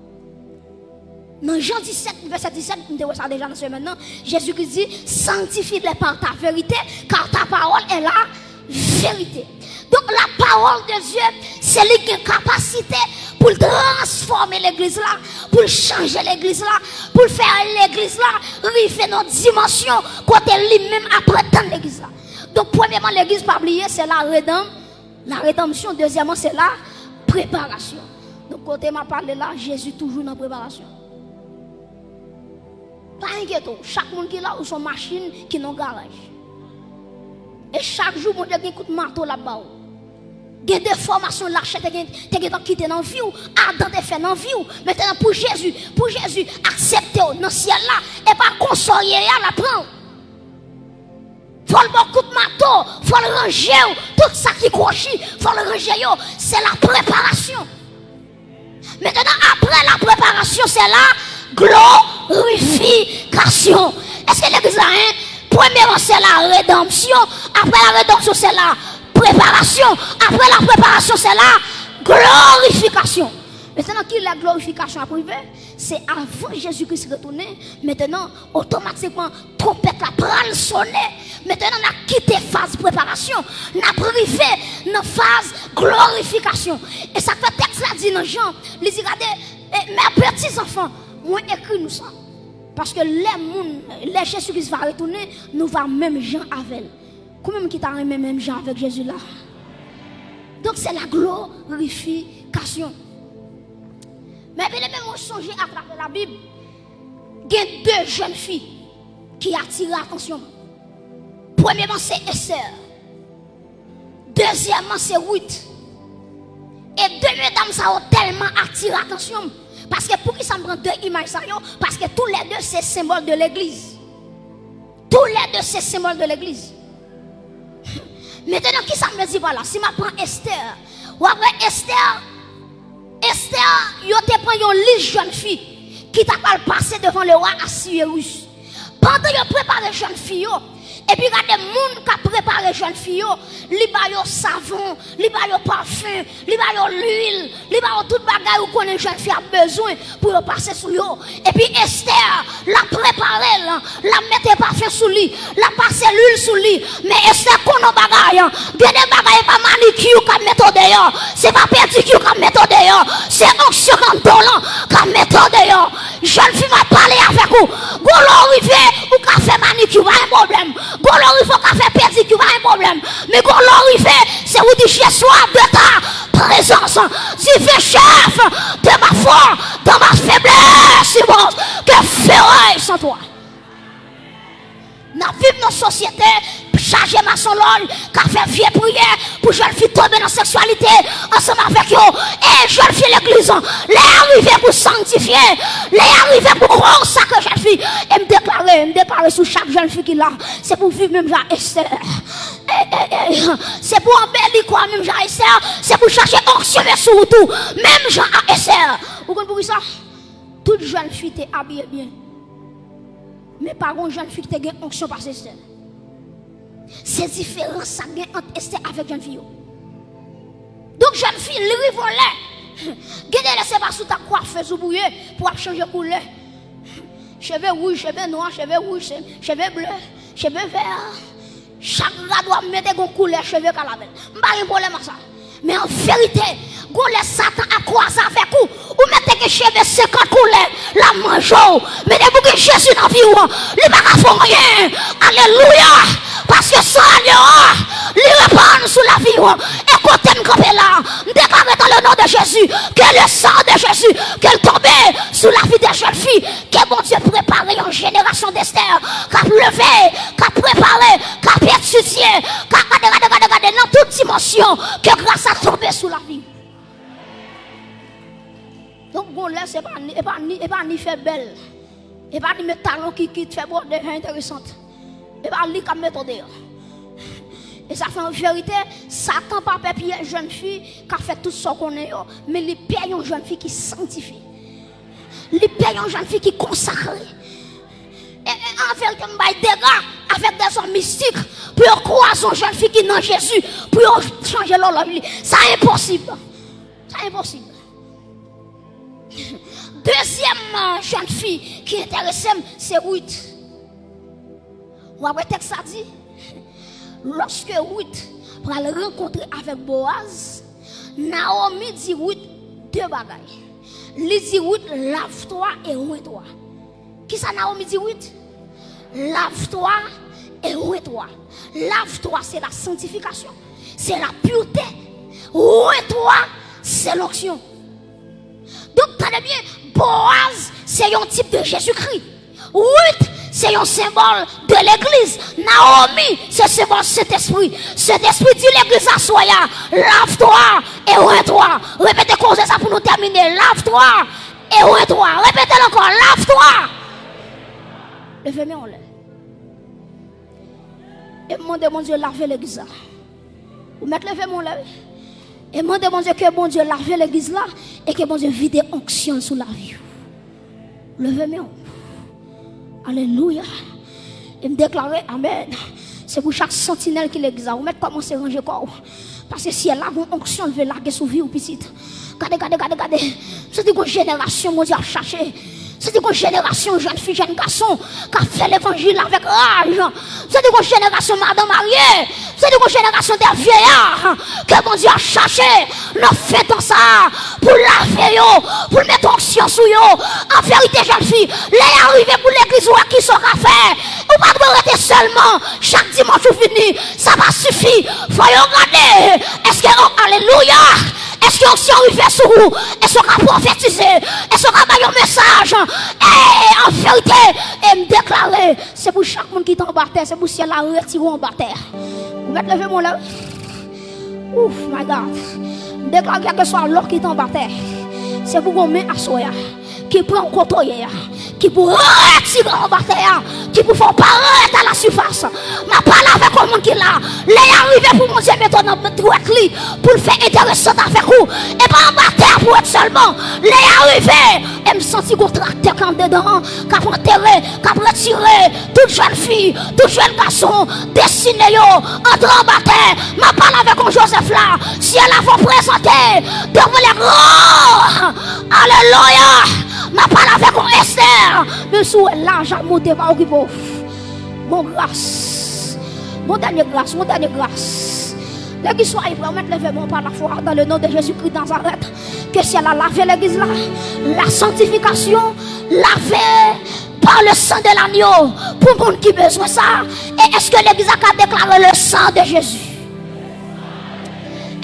Dans Jean 17, verset 17, nous avons ça déjà dans ce maintenant. Jésus qui dit, sanctifie-les par ta vérité, car ta parole est la vérité. Donc la parole de Dieu, c'est lui qui a une capacité pour transformer l'église là, pour changer l'église là, pour faire l'église là, river notre dimension, côté lui-même après tant l'église là. Donc premièrement, l'église pas oublier, c'est la rédemption. Deuxièmement, c'est la préparation. Donc côté m'a parlé là, Jésus toujours dans la préparation. Pas inquiète, chaque monde qui est là ou son machine qui est dans le garage. Et chaque jour, mon Dieu, il y a un coup de marteau là-bas. Il y a des formations là, tu as quitté dans la vie, Adam te fait dans la vie. Maintenant, pour Jésus, accepter dans le ciel là, et pas consoler la prendre. Il faut le bon coup de marteau, il faut le ranger, tout ça qui croche, il faut le ranger, c'est la préparation. Maintenant, après la préparation, c'est la glorification. Est-ce que l'église a un? Premièrement, c'est la rédemption. Après la rédemption, c'est la préparation. Après la préparation, c'est la glorification. Maintenant, qui est la glorification arrivée? C'est avant Jésus-Christ retourné. Maintenant, automatiquement, trompette la pral sonner. Maintenant, on a quitté phase préparation. On a privé dans phase glorification. Et ça fait texte là dit dans Jean. Il dit, regardez, mes petits enfants, moi écrit nous ça. Parce que les Jésus-Christ va retourner, nous va même Jean avec. Comment qui t'a même Jean avec Jésus là? Donc c'est la glorification. Mais bien même on songe à travers la Bible, il y a deux jeunes filles qui attirent l'attention. Premièrement c'est Esther. Deuxièmement c'est Ruth. Et deux mesdames ça ont tellement attiré l'attention. Parce que pour qui ça me prend deux images, parce que tous les deux c'est symbole de l'église. Tous les deux c'est symbole de l'église. Maintenant, qui ça me dit voilà? Si je prends Esther, ou après Esther, il te prend une liste jeune fille qui t'a pas passé devant le roi Assuérus. Pendant qu'il prépare les jeunes filles, Et puis, il y a des gens qui ont préparé jeune fille, li ba yo savon, li ba yo parfum, li ba yo l'huile, li ba yo tout bagay ou connaît jeune fille a besoin pour yo passer sous yo. Et puis Esther l'a préparé, la mette parfum sous lui, la passe l'huile sous lui. Mais Esther kono bagay, bien des bagay pas manicure comme méthode d'ailleurs, c'est pas pédicure comme méthode d'ailleurs, c'est onction comme dolan comme méthode d'ailleurs. Jeune fille va parler avec vous. Golo rivé ou café manicure pas un problème. Golo rivé ou café pédicure pas un problème. Mais golo rivé c'est vous dire je sois de ta présence. Si fais chef de ma foi, dans ma faiblesse, immense, que ferai-je sans toi? Nous vivons dans une société chargée ma solol, qui fait vieille prière pour jeune fille tomber dans la sexualité ensemble avec eux. Et jeune fille l'église, les arriver pour sanctifier, les arriver pour consacrer jeune fille. Et me déclarer sur chaque jeune fille qui là, c'est pour vivre même Jean Esther. C'est pour embellir quoi même Jean Esther, c'est pour chercher onction sur tout, même Jean Esther. Vous comprenez pour ça? Toute jeune fille est habillée bien. Mais par contre, jeune fille qui a une onction par Esther. C'est différent ça gagne entre Esther avec jeune fille. Donc jeune fille, les rivolets. Gardez laissez pas sous ta coiffeuse ou bouillée pour changer couleur. Cheveux rouges, cheveux noirs, cheveux rouges, cheveux bleus, cheveux verts. Chaque gars doit mettre une couleur cheveux calavelle. Pas de problème à ça. Mais en vérité, vous laissez Satan à croiser avec vous. Vous mettez que cheveux 50 couleurs, la mangeau. Mais vous que Jésus dans la vie, il ne va pas faire rien. Alléluia. Parce que ça, il répand sur la vie. Écoutez-moi comme là. Déclarez dans le nom de Jésus que le sang de Jésus, qu'elle tombe sur la vie des jeunes filles. Que bon Dieu préparé une génération d'Esther. Qui a levé, qui a préparé, qui a étudié, qui a regardé dans toute dimension. Que grâce à tomber sur la vie. Donc, bon, là, c'est pas ni fait belle. Et pas ni mettre talons qui fait bon, devient intéressante. Et pas ni comme méthode. Et ça fait en vérité, Satan pas papier une jeune fille qui a fait tout ce qu'on est, mais il paye une jeune fille qui sanctifie. Il paye une jeune fille qui consacre. Et en vérité, il y a des gars avec des hommes mystiques pour croiser une jeune fille qui est dans Jésus, pour changer leur vie. C'est impossible. C'est impossible. Deuxième jeune fille qui intéresse, c'est Ruth. Ou après, le texte a dit, lorsque Ruth va le rencontrer avec Boaz, Naomi dit Ruth deux bagailles. Il dit Ruth, lave-toi et oué-toi. Qui ça Naomi dit Ruth? Lave-toi et oué-toi. Lave-toi, c'est la sanctification. C'est la pureté. Oué-toi, c'est l'onction. Donc, tenez bien, Boaz, c'est un type de Jésus-Christ. Ruth, c'est un symbole de l'église. Naomi, c'est un symbole de cet esprit. Cet esprit dit l'église à soi, lave-toi et oué-toi. Répétez comme ça pour nous terminer. Lave-toi et oué-toi. Répétez encore, lave-toi. Levez-moi en l'air. Et demandez mon Dieu laver l'église. Vous mettez levez-moi en l'air. Et demandez mon Dieu que bon Dieu lave l'église là et que bon Dieu vide onction sur la vie. Levez-moi. Alléluia. Et me déclarer Amen. C'est pour chaque sentinelle qui l'église. Vous mettez commencer à ranger corps. Parce que si elle a une onction, elle veut larguer sous vie ou petite. Regardez. C'est une génération, mon Dieu, à chercher. C'est une génération, jeune fille, jeune garçon, qui a fait l'évangile avec rage. C'est une génération, madame mariée. C'est une génération des vieillards que mon Dieu a cherché. Nous faisons ça pour laver, pour mettre onction sur eux. En vérité, jeune fille, les arrivés pour l'église ou à qui sont fait. Ou pas de rester seulement chaque dimanche ou fini. Ça va suffire. Faut regarder. Est-ce que, alléluia. Est-ce qu'on s'y arrive sur vous? Est-ce qu'on a prophétisé? Est-ce qu'on a donné un message? Et en vérité, et me déclarer, c'est pour chaque monde qui est en bas terre, c'est pour si elle a retiré en bas terre. Vous mettez lever mon là? Ouf, my God. Déclarer quel que soit l'or qui est en bas terre, c'est pour qu'on met à soi, qui prend en contrôle, qui pour retirer en bas terre, qui pour faire paraître à la surface. Ma parole avec le monde qui est là, les arrivés pour mon Dieu mettre dans notre lit, pour le faire intéressant avec vous, et pas en bas terre pour être seulement, les arrivés, et me sentir qu'on tracteur quand dedans, qu'a enterré, qu'a retiré toute jeune fille, tout jeune garçon, destiné yo, entre en bataille, m'a parlé avec un Joseph là, si elle a vous présenter devant les grands, alléluia, m'a parlé avec un Esther, mais sous l'argent monté par occupé, mon grâce, mon dernier grâce, l'église soit prête, mettre les vêtements par la foi dans le nom de Jésus-Christ dans Nazareth, que si elle a lavé l'église là, la sanctification, lavé par le sang de l'agneau, pour le monde qui a besoin de ça. Et est-ce que l'église a déclaré le sang de Jésus?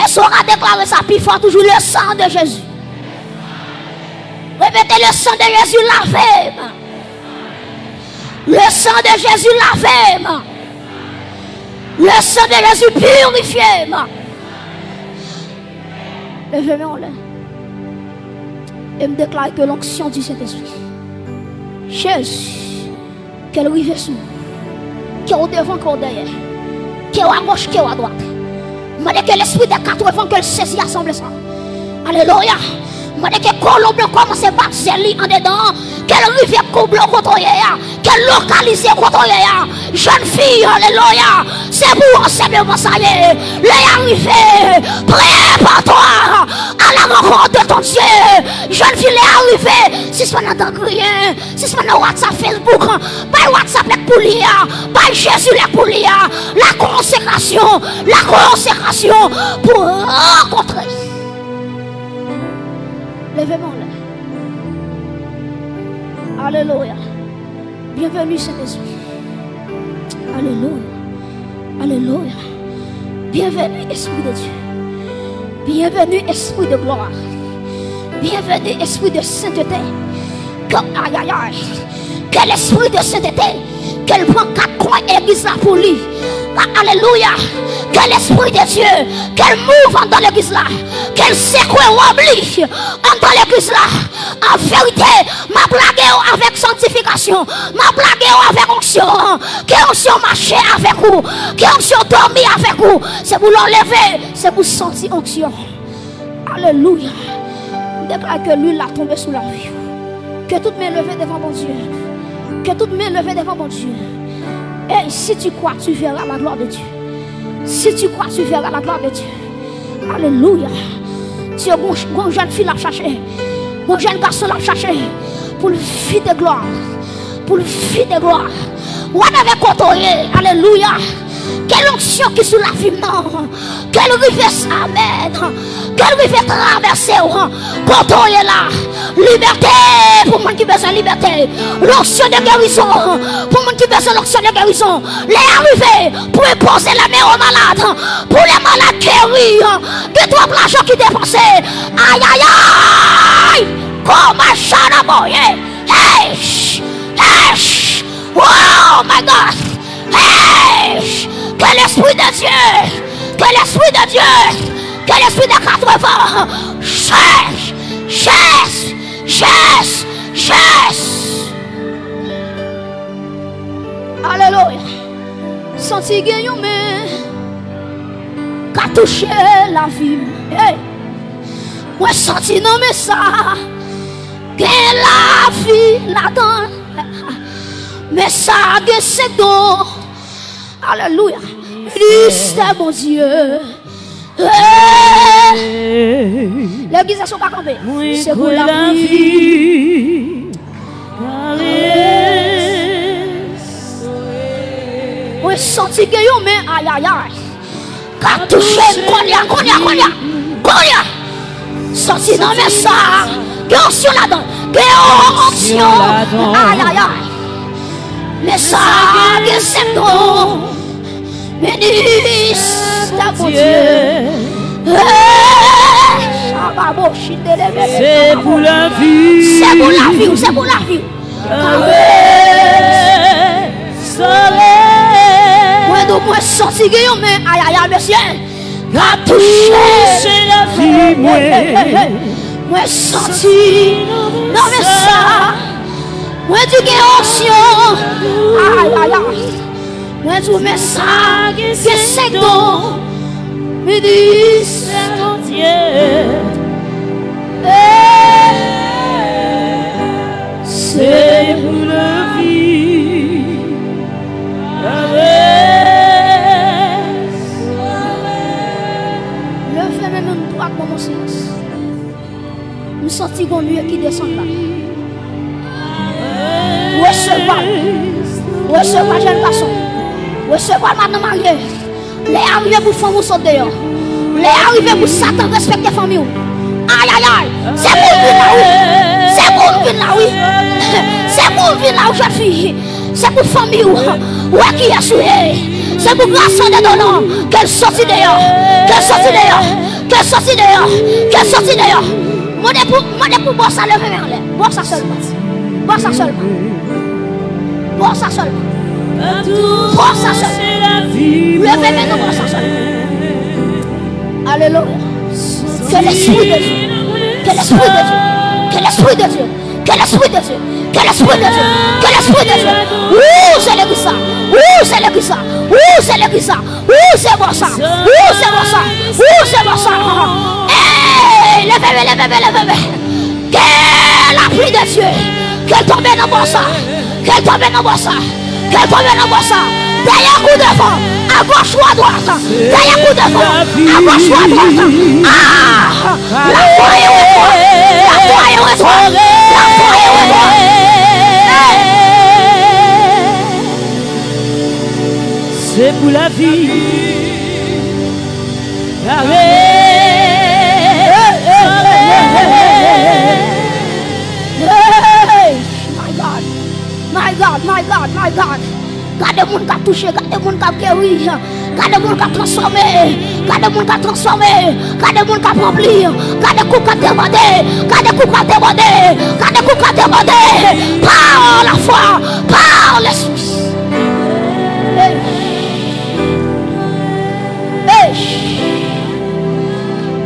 Est-ce qu'on a déclaré ça plus fort, toujours le sang de Jésus? Répétez le sang de Jésus lavé. Le sang de Jésus lavé. Le sang de Jésus purifié. Levez-moi là. Et me déclare que l'onction du Saint-Esprit, Jésus, qu'elle rive sous, qu'elle est au devant, qu'elle est derrière, qu'elle est à gauche, qu'elle est à droite. Je dis que l'esprit des 80 qu'elle saisit assemble ça. Alléluia. Je dis que Colombe commence à battre en dedans, qu'elle rive Colombe contre elle, qu'elle localise contre elle. Jeune fille, alléluia. C'est pour enseignement ça y est. Les arrivés, prépare-toi à la rencontre de ton Dieu. Jeune fille, les arrivés. Si ce n'est pas dans rien, si ce n'est pas WhatsApp, Facebook, pas WhatsApp les poulières, pas Jésus les poulières. La consécration pour rencontrer. Levez-moi là. Alléluia. Bienvenue Saint-Esprit. Alléluia. Alléluia. Bienvenue Esprit de Dieu. Bienvenue Esprit de gloire. Bienvenue Esprit de sainteté. Aïe aïe aïe. Quel esprit de sainteté. Qu'elle prend 4 coins et l'église là pour lui. Alléluia. Quel esprit de Dieu. Qu'elle mouve dans l'église là. Qu'elle secoue ou oublie dans l'église là. En vérité, ma blague avec sanctification. Ma blague avec onction. Que onction marcher avec vous. Que onction dormir avec vous. C'est pour l'enlever. C'est pour sentir onction. Alléluia. Déclare que l'huile a tombé sous la vie. Que toute main levée devant mon Dieu. Que toute main levée devant mon Dieu. Et si tu crois, tu verras la gloire de Dieu. Si tu crois, tu verras la gloire de Dieu. Alléluia. Tu es une jeune fille à chercher. Mon jeune garçon à chercher. Pour le fils de gloire. Pour le fils de gloire. On avait côtoyé. Alléluia. Quelle onction qui sous la vie, non. Quelle rivière, amen. Quelle rivière traverser. Côtoyé là. Liberté pour moi qui a besoin de liberté. L'onction de guérison pour moi qui a besoin de l'onction de guérison. Les arrivées pour imposer la main aux malades. Pour les malades guérir. Que toi l'argent qui dépensé. Aïe aïe aïe. Comme un chat à boyer. Hey. Hey. Oh my God. Hey. Que l'esprit de Dieu. Que l'esprit de Dieu. Que l'esprit de 80. Chasse. Alléluia. Senti gagnant mais qu'a touché la vie. Hey. Moi senti non mais ça. Que la vie là-dedans. Mais ça que c'est don. Alléluia. Christ mon Dieu. L'église ne sont pas campées. C'est pour la vie. Moi senti que yo mais aïe aïe aïe. Qu'a touché Konya. Senti non mais ça. Que onction là-dedans. Que onction. Aïe aïe aïe. Mais ça que c'est bon. Bénisse ta mon Dieu. C'est pour la vie. C'est pour la vie. C'est pour la vie. Moi sorti mais aïe aïe monsieur. A touché la vie. Moi sorti. Non mais ça. Moi du guérison. Aïe aïe aïe. Moi du message. Que c'est donc. Me dis c'est mon Dieu. Levez mes mains droites dans mon silence. Je sens qu'on nuit qui descend là. Recevez jeune garçon. Recevez madame mariée. Les arrivés pour femme sauter dehors. Les arrivés pour Satan respecter famille. Aïe aïe aïe. C'est pour vivre là oui. C'est pour vivre là oui. C'est pour vivre là jeune fille. C'est pour famille ouais qui est souillé. C'est pour grâce de donnant qu'elle sortit dehors. Qu'elle sortit dehors. Qu'elle sortit dehors. Qu'elle sortit dehors. Moi pour boire ça lever vers l'air. Boire ça seulement. Boire ça seulement. Boire ça seulement. Boire ça seulement. Levez maintenant boire ça seulement. Alléluia. Que l'esprit de Dieu. Que l'esprit de Dieu. Que l'esprit de Dieu. Que l'esprit de Dieu. Que l'esprit de Dieu. Que l'esprit de Dieu. Ouh, c'est l'église ça. Ouh, c'est l'église ça. Ouh, c'est l'église ça. Ouh, c'est bon ça. Ouh, c'est bon ça. Ouh, c'est bon ça. Hey, levez. Que la pluie de Dieu. Qu'elle tombe dans bon ça. Qu'elle tombe dans bon ça. Qu'elle tombe dans bon ça. Derrière coup devant. À gauche ou à droite. Derrière coup devant. À gauche ou à droite. Ah, la foi est retrouvée. La foi est retrouvée. La foi est retrouvée. C'est pour la vie. My God. Gardez le monde qui a touché, gardez le monde qui a guéri, gardez le monde qui a transformé, gardez le monde qui a transformé, gardez le monde qui a rempli, gardez le coup qui a débordé, gardez le coup qui a débordé, gardez le coup qui a débordé, par la foi, par l'esprit.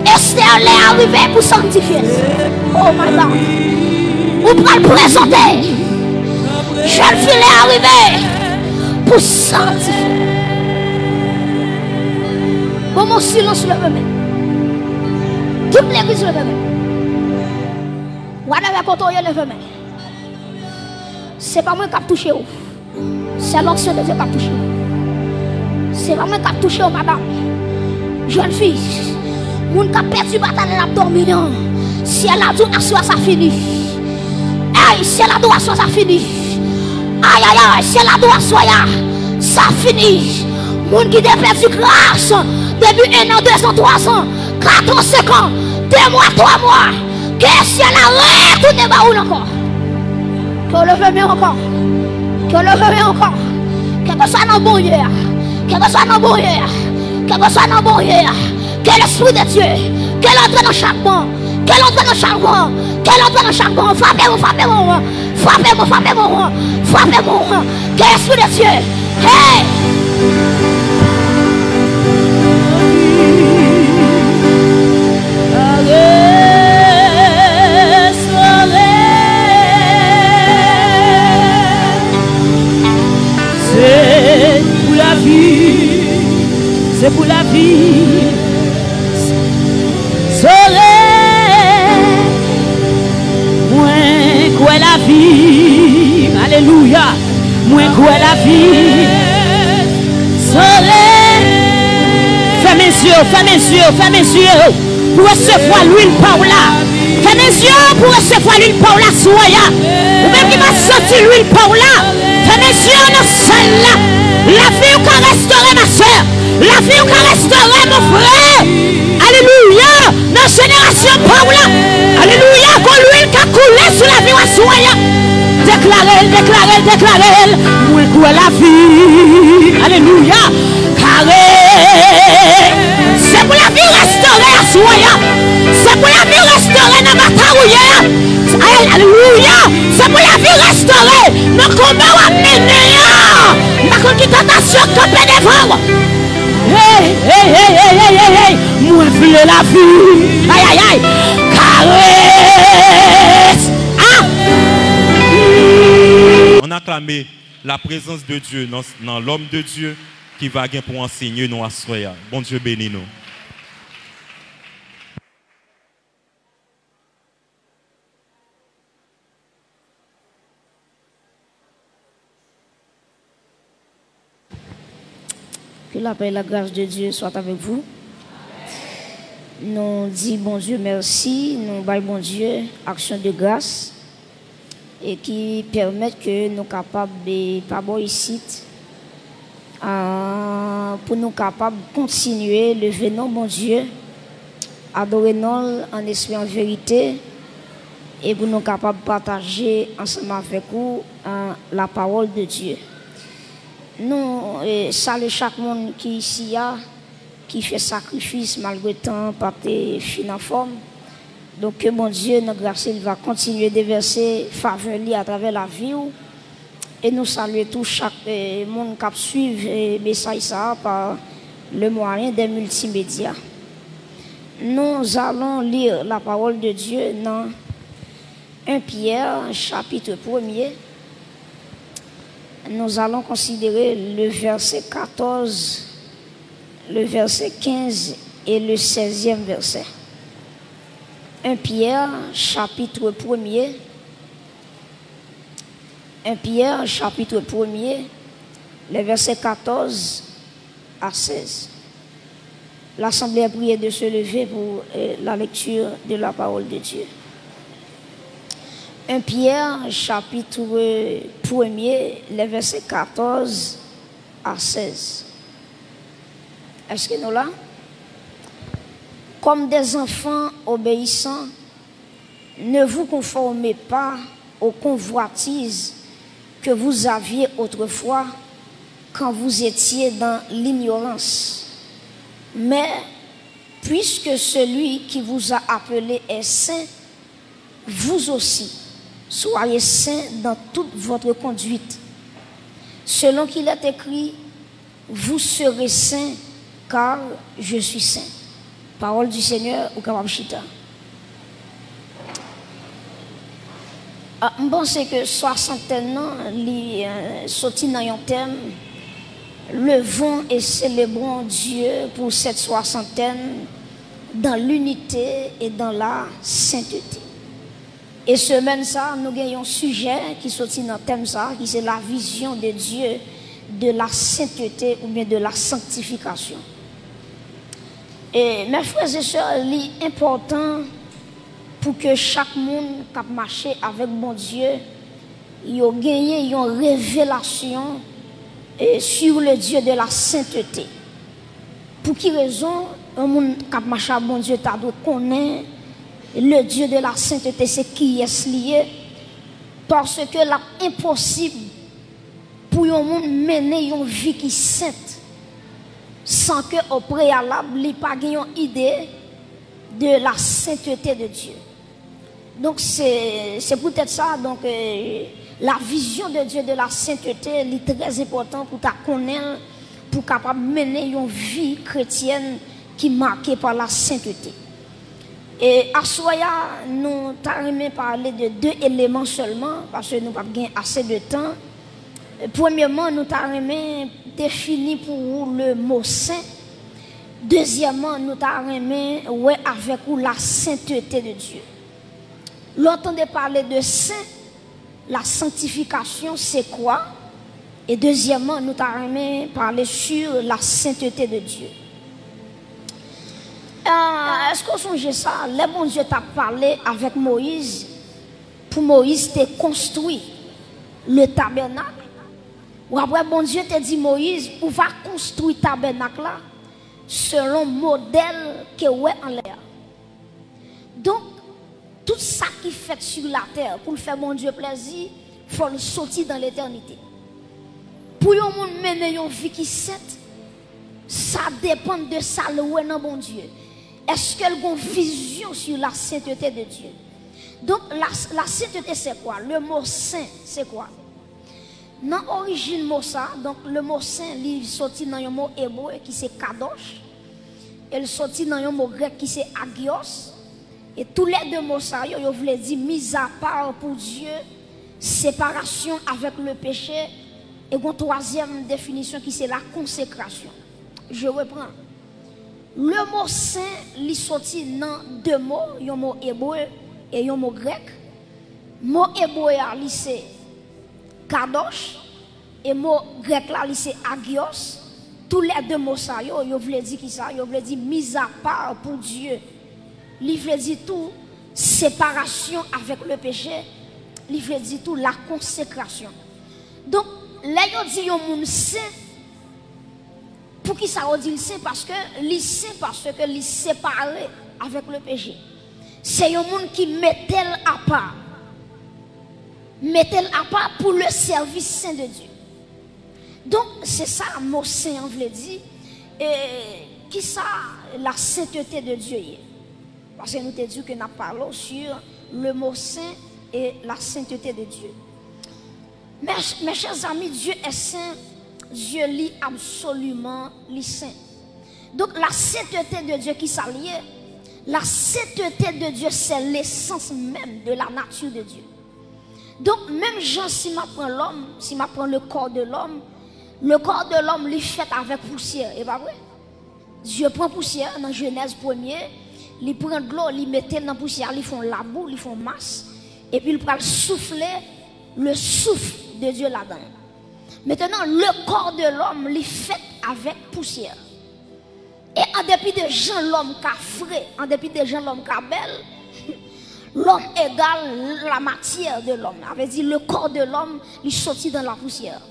Esther est arrivée pour sanctifier. Oh my God. Vous pouvez le présenter. Jeune fille est arrivée pour sanctifier. Bon, mon silence le même. Toute l'église le même. Vous avez contrôlé le même. C'est pas moi qui a touché. C'est l'onction de Dieu qui a touché. C'est pas moi qui a touché, madame. Jeune fille. Moun qui a perdu la bataille dans l'abdomen. Si elle a dit à soi, ça finit. Aïe, si elle a dit à soi, ça finit. Aïe, aïe, aïe, si elle a dit à soi, ça finit. Moun qui a perdu grâce. Depuis 1 an, 2 ans, 3 ans, 4 ans, 5 ans, 2 mois, 3 mois. Que si elle a retourné baoul encore. Que le veut mieux encore. Que le veut mieux encore. Que ce soit dans bon hier. Que ce soit dans bon hier. Que ce soit dans bon hier. Que l'esprit de Dieu, qu'elle entre dans chaque monde, qu'elle entre dans chaque monde, qu'elle entre dans chaque monde, frappez-moi, frappez-moi, frappez-moi, frappez-moi, frappez-moi, que l'esprit de Dieu, hey! C'est pour la vie, c'est pour la vie. Moins quoi la vie, alléluia, moins quoi la vie. Soleil, fais mes yeux, pour recevoir l'huile par là. Fais mes yeux pour recevoir l'huile par là, soya. Ou même qui m'a senti l'huile par là. Fais mes yeux dans celle-là. La vie qui a restauré ma soeur, la vie qui a restauré mon frère. Alléluia, dans la génération Paula. Alléluia, qu'on l'huile qui a coulé sur la vie à soya. Déclarez-le. Moi quoi la vie. Alléluia. Carré. C'est pour la vie restaurée à soya. C'est pour la vie restaurée dans ma tarouille. Alléluia. C'est pour la vie restaurée. Dans comment on a mené. Dans qui tentation campée devant. Hey. Moi voulais la vie. Aïe. Caresse. Ah. On a acclamé la présence de Dieu dans l'homme de Dieu qui va gagner pour enseigner nous à soya. Bon Dieu bénis nous. Que la paix et la grâce de Dieu soient avec vous. nous disons bon Dieu merci, nous baillons bon Dieu action de grâce et qui permettent que nous capables de pas bon ici pour nous capables de continuer le venant bon Dieu adorer nous en esprit en vérité et pour nous capables de partager ensemble avec vous la parole de Dieu. Nous saluons chaque monde qui ici qui fait sacrifice malgré temps par tes fin en forme. Donc que mon Dieu, notre grâce, il va continuer de verser faveur à travers la vie. Et nous saluons tout chaque monde qui suit le message ça par le moyen des multimédias. Nous allons lire la parole de Dieu dans 1 Pierre, chapitre 1er. Nous allons considérer le verset 14, le verset 15 et le 16e verset. 1 Pierre, chapitre 1er. 1 Pierre, chapitre 1er, les versets 14 à 16. L'Assemblée a prié de se lever pour la lecture de la parole de Dieu. 1 Pierre, chapitre 1er, les versets 14 à 16. Est-ce que nous là? Comme des enfants obéissants, ne vous conformez pas aux convoitises que vous aviez autrefois quand vous étiez dans l'ignorance. Mais puisque celui qui vous a appelé est saint, vous aussi, soyez saints dans toute votre conduite. Selon qu'il est écrit, vous serez saints car je suis saint. Parole du Seigneur au capable chita. Je pense que soixantaine ans, sorti dans un thème, levons et célébrons Dieu pour cette soixantaine dans l'unité et dans la sainteté. Et semaine ça, nous avons un sujet qui sortit dans le thème ça, qui c'est la vision de Dieu de la sainteté ou bien de la sanctification. Et mes frères et sœurs, c'est important pour que chaque monde qui marche avec mon Dieu, il ait gagné une révélation sur le Dieu de la sainteté. Pour quelle raison un monde qui marche avec mon Dieu doit connaître le Dieu de la sainteté, c'est qui est lié? Parce que c'est impossible pour un monde mener une vie qui est sainte sans qu'au préalable, il n'y ait pas une idée de la sainteté de Dieu. Donc c'est peut-être ça, donc la vision de Dieu de la sainteté est très importante pour ta connaître, pour capable mener une vie chrétienne qui est marquée par la sainteté. Et à Soya, nous allons parler de deux éléments seulement, parce que nous n'avons pas assez de temps. Premièrement, nous allons définir pour vous le mot saint. Deuxièmement, nous allons avec vous la sainteté de Dieu. L'entendez parler de saint, la sanctification, c'est quoi? Et deuxièmement, nous allons parler sur la sainteté de Dieu. Est-ce qu'on songe ça? Le bon Dieu t'a parlé avec Moïse. Pour Moïse, t'es construit le tabernacle. Ou après, bon Dieu t'a dit Moïse, on va construire le tabernacle là selon le modèle que ouais en l'air. Donc, tout ça qui fait sur la terre pour faire mon Dieu plaisir, il faut le sortir dans l'éternité. Pour un monde mener une vie qui est sainte, ça dépend de ça le ouais dans bon Dieu. Est-ce qu'elle a une vision sur la sainteté de Dieu? Donc, la sainteté, c'est quoi? Le mot saint, c'est quoi? Dans l'origine mot ça, donc le mot saint, il sorti dans un mot hébreu qui c'est kadosh. Il sorti dans un mot grec qui c'est agios. Et tous les deux mots ça, ils voulaient dire mise à part pour Dieu, séparation avec le péché. Et une troisième définition qui c'est la consécration. Je reprends. Le mot saint, il sorti dans deux mots, un mot hébreu et un mot grec. Le mot hébreu, c'est kadosh, et le mot grec là, c'est agios. tous les deux mots ça, yo voulait dire qui ça, yo voulait dire mise à part pour Dieu. Il veut dire tout séparation avec le péché. Il veut dire tout la consécration. Donc, là, il dit un monde saint. Pour qui ça dit saint? Parce que il saint parce que il séparé avec le péché. C'est un monde qui mettait à part. Mettait à part pour le service saint de Dieu. Donc, c'est ça, mot saint, on veut dire. Et qui ça, la sainteté de Dieu est. Parce que nous te dit que nous parlons sur le mot saint et la sainteté de Dieu. Mes chers amis, Dieu est saint. Dieu lit absolument les saints. Donc la sainteté de Dieu qui s'allie, la sainteté de Dieu c'est l'essence même de la nature de Dieu. Donc même Jean, si m'apprend l'homme, si m'apprend le corps de l'homme il fait avec poussière, et pas vrai? Dieu prend poussière dans Genèse 1er, il prend de l'eau, il met dans la poussière, ils font la boue, ils font masse, et puis il prend souffler le souffle de Dieu là-dedans. Maintenant, le corps de l'homme, il fait avec poussière. Et en dépit de gens, l'homme qui a frais, en dépit de gens, l'homme qui a belle, l'homme égale la matière de l'homme. Ça veut dire le corps de l'homme, il sortit dans la poussière.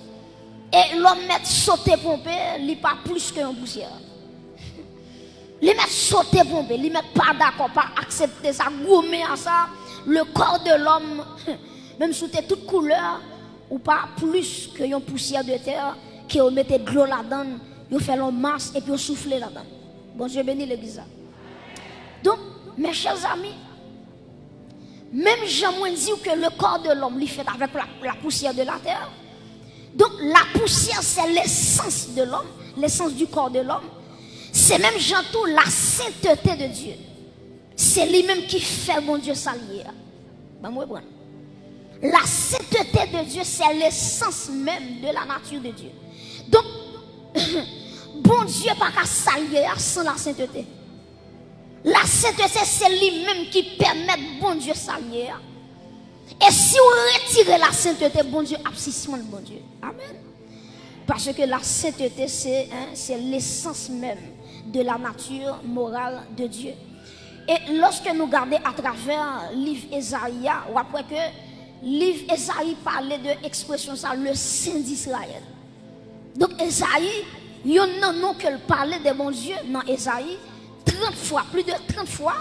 Et l'homme met sauter pompé, il n'est pas plus qu'une poussière. Il met sauter pompé, il met pas d'accord, pas accepter ça, gommer à ça. Le corps de l'homme, même sous toute couleur, ou pas plus que une poussière de terre, qui on mette de l'eau là-dedans, on fait l'eau masse et puis on souffle là-dedans. Bon Dieu bénit l'église. Donc, mes chers amis, même Jean dit que le corps de l'homme, il fait avec la poussière de la terre. Donc, la poussière, c'est l'essence de l'homme, l'essence du corps de l'homme. C'est même Jean tout la sainteté de Dieu. C'est lui-même qui fait mon Dieu s'allier. Ben, moi, bon. La sainteté de Dieu, c'est l'essence même de la nature de Dieu. Donc, bon Dieu pas qu'à s'allier sans la sainteté. La sainteté, c'est lui-même qui permet bon Dieu s'allier. Et si on retire la sainteté, bon Dieu, abscissement de bon Dieu. Amen. Parce que la sainteté, c'est l'essence même de la nature morale de Dieu. Et lorsque nous regardons à travers le livre Ésaïe, ou après que livre Ésaïe parlait de l'expression ça, le Saint d'Israël. Donc Ésaïe, il y a un nom qu'il parlait de mon Dieu dans Ésaïe, 30 fois, plus de 30 fois,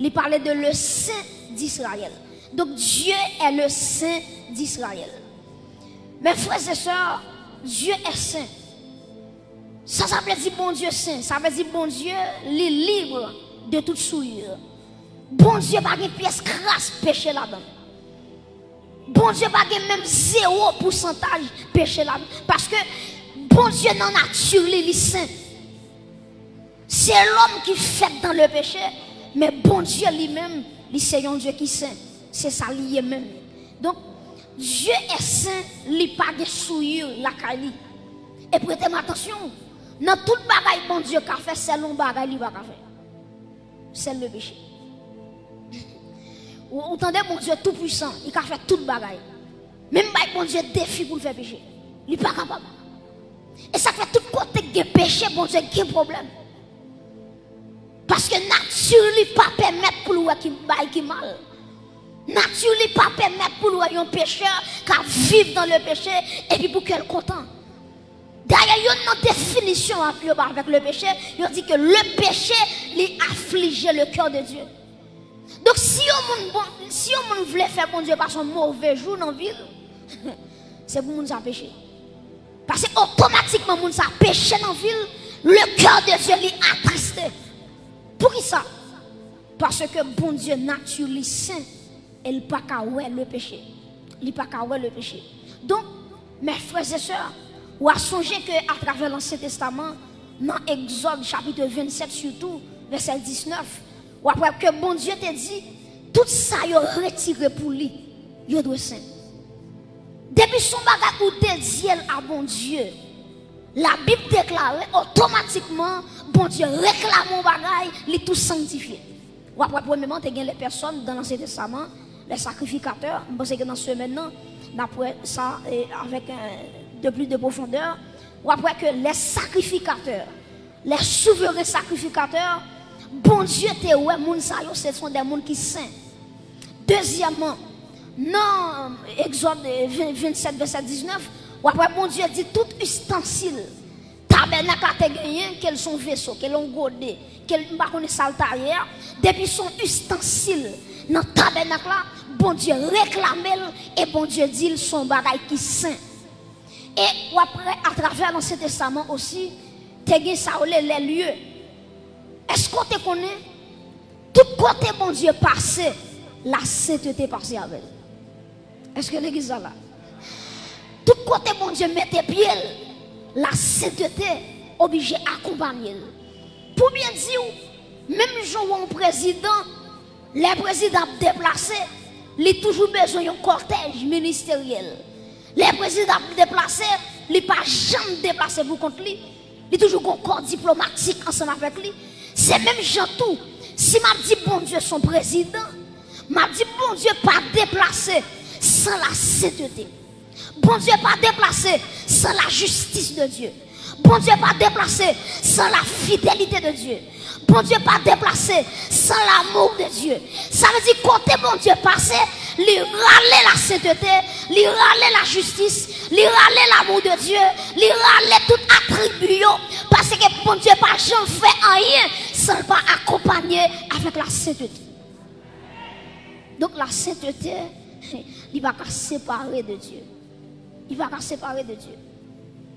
il parlait de le Saint d'Israël. Donc Dieu est le Saint d'Israël. Mes frères et sœurs, Dieu est saint. Ça veut dire bon Dieu saint, ça veut dire bon Dieu les libre de toute souillure. Bon Dieu pas une pièce crasse péché là-dedans. Bon Dieu pas même 0% péché là-dedans. Parce que bon Dieu dans la nature, il est saint. C'est l'homme qui fait dans le péché, mais bon Dieu lui-même, c'est un Dieu qui est saint. C'est ça lié même. Donc, Dieu est saint, il n'y a pas de souillure, la cali. Et prêtez attention, dans tout le bagaille, bon Dieu qui a fait, c'est l'on bagaille, il va faire. C'est le péché. Vous entendez, bon Dieu tout puissant, il a fait tout le bagaille. Même bon Dieu défi pour le faire péché. Il n'est pas capable. Et ça fait tout côté de péché, bon Dieu, qui a un problème. Parce que nature ne pas permettre pour lui qui mal. Nature ne pas permettre pour lui un pécheur qui vivre dans le péché et puis pour qu'elle content. D'ailleurs, il y a une définition avec le péché. Il dit que le péché lui afflige le cœur de Dieu. Donc si on voulait faire bon Dieu par son mauvais jour dans la ville, c'est pour nous péché. Parce que automatiquement, nous avons péché dans la ville, le cœur de Dieu lui attristé. Pour qui ça? Parce que bon Dieu naturellement saint, il pas qu'à le péché. Il pas qu'à le péché. Donc, mes frères et sœurs, ou à songer que à travers l'Ancien Testament, dans Exode chapitre 27 surtout, verset 19, ou après que bon Dieu te dit, tout ça il retiré pour lui, il doit saint. Depuis son bagage où te dit à bon Dieu, la Bible déclare automatiquement, bon Dieu réclame mon bagage, il tout sanctifié. Ou après, premièrement, tu as les personnes dans l'Ancien Testament, les sacrificateurs, je pense que dans ce maintenant, d'après ça, avec de plus de profondeur, ou après que les sacrificateurs, les souverains sacrificateurs, bon Dieu te ouais, moun sa yo, ce sont des moun qui saints. Deuxièmement, dans Exode 27, verset 19, ou après bon Dieu dit tout ustensile, tabernacle a te gagné, quels sont vaisseaux, quels ont godé, quels pas connaît saltarière, depuis son ustensile dans tabernacle là, bon Dieu réclame et bon Dieu dit son bagay qui saint. Et ou après à travers l'Ancien Testament aussi, te gagné ça les lieux. Est-ce qu'on te connaît tout côté bon Dieu passé, la sainteté passée avec. Est-ce que l'église est là? Tout côté bon Dieu mette pied, la sainteté obligé accompagner. Pour bien dire, même jour un président, les présidents déplacés, ils ont toujours besoin d'un cortège ministériel. Les présidents déplacés, ils ne sont pas jamais déplacés pour contre lui. Ils ont toujours un corps diplomatique ensemble avec lui. C'est même gens tout. Si m'a dit bon Dieu son président, m'a dit bon Dieu pas déplacé sans la sainteté. Bon Dieu pas déplacé sans la justice de Dieu. Bon Dieu pas déplacé sans la fidélité de Dieu. Bon Dieu pas déplacé sans l'amour de Dieu. Ça veut dire côté bon Dieu passé, lui râler la sainteté, lui râler la justice, lui râler l'amour de Dieu, lui râler tout attribut parce que bon Dieu pas jamais fait rien sans pas accompagner avec la sainteté. Donc la sainteté, il va pas séparer de Dieu. Il va pas séparer de Dieu.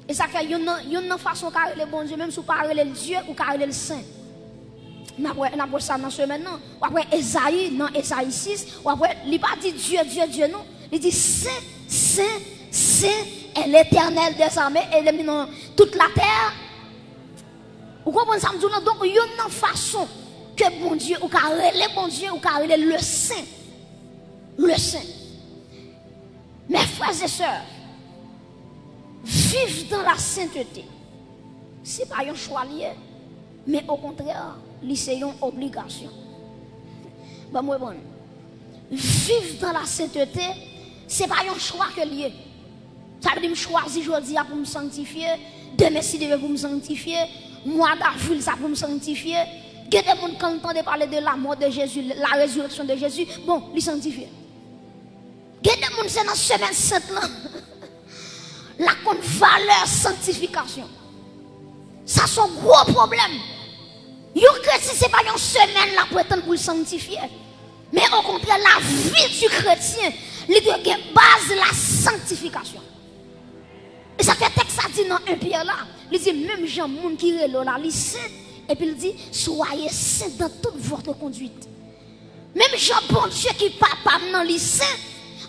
Et ça fait une façon de carrer le bon Dieu, même si vous parlez le Dieu ou carrer le Saint. On a ça dans ce maintenant. Ou après Esaïe, dans Esaïe 6, ou après, il n'a pas dit Dieu, Dieu, Dieu, non. Il dit Saint, Saint, Saint est l'éternel des armées et il dans toute la terre. Vous comprenez ça? Donc, il y a une façon que bon Dieu, ou carrer le bon Dieu, ou carrer le Saint. Le Saint. Mes frères et sœurs, vivre dans la sainteté, ce n'est pas un choix lié, mais au contraire, c'est une obligation. Bon, vivre dans la sainteté, ce n'est pas un choix que lié. Ça veut dire que je choisis aujourd'hui pour me sanctifier, demain si Dieu pour me sanctifier, moi d'avril ça pour me sanctifier. Il y a des gens qui entendent parler de la mort de Jésus, la résurrection de Jésus, bon, les sanctifier. Il y a des gens qui sont dans la semaine sainte là. La valeur sanctification. Ça c'est un gros problème. Yo chrétien c'est pas une semaine là pour attendre pour le sanctifier. Mais au contraire la vie du chrétien, il doit avoir base la sanctification. Et ça fait texte ça dit dans un Pierre là, il dit même gens monde qui relo là, il saint et puis il dit soyez saints dans toute votre conduite. Même gens bon Dieu qui papa dans les saints.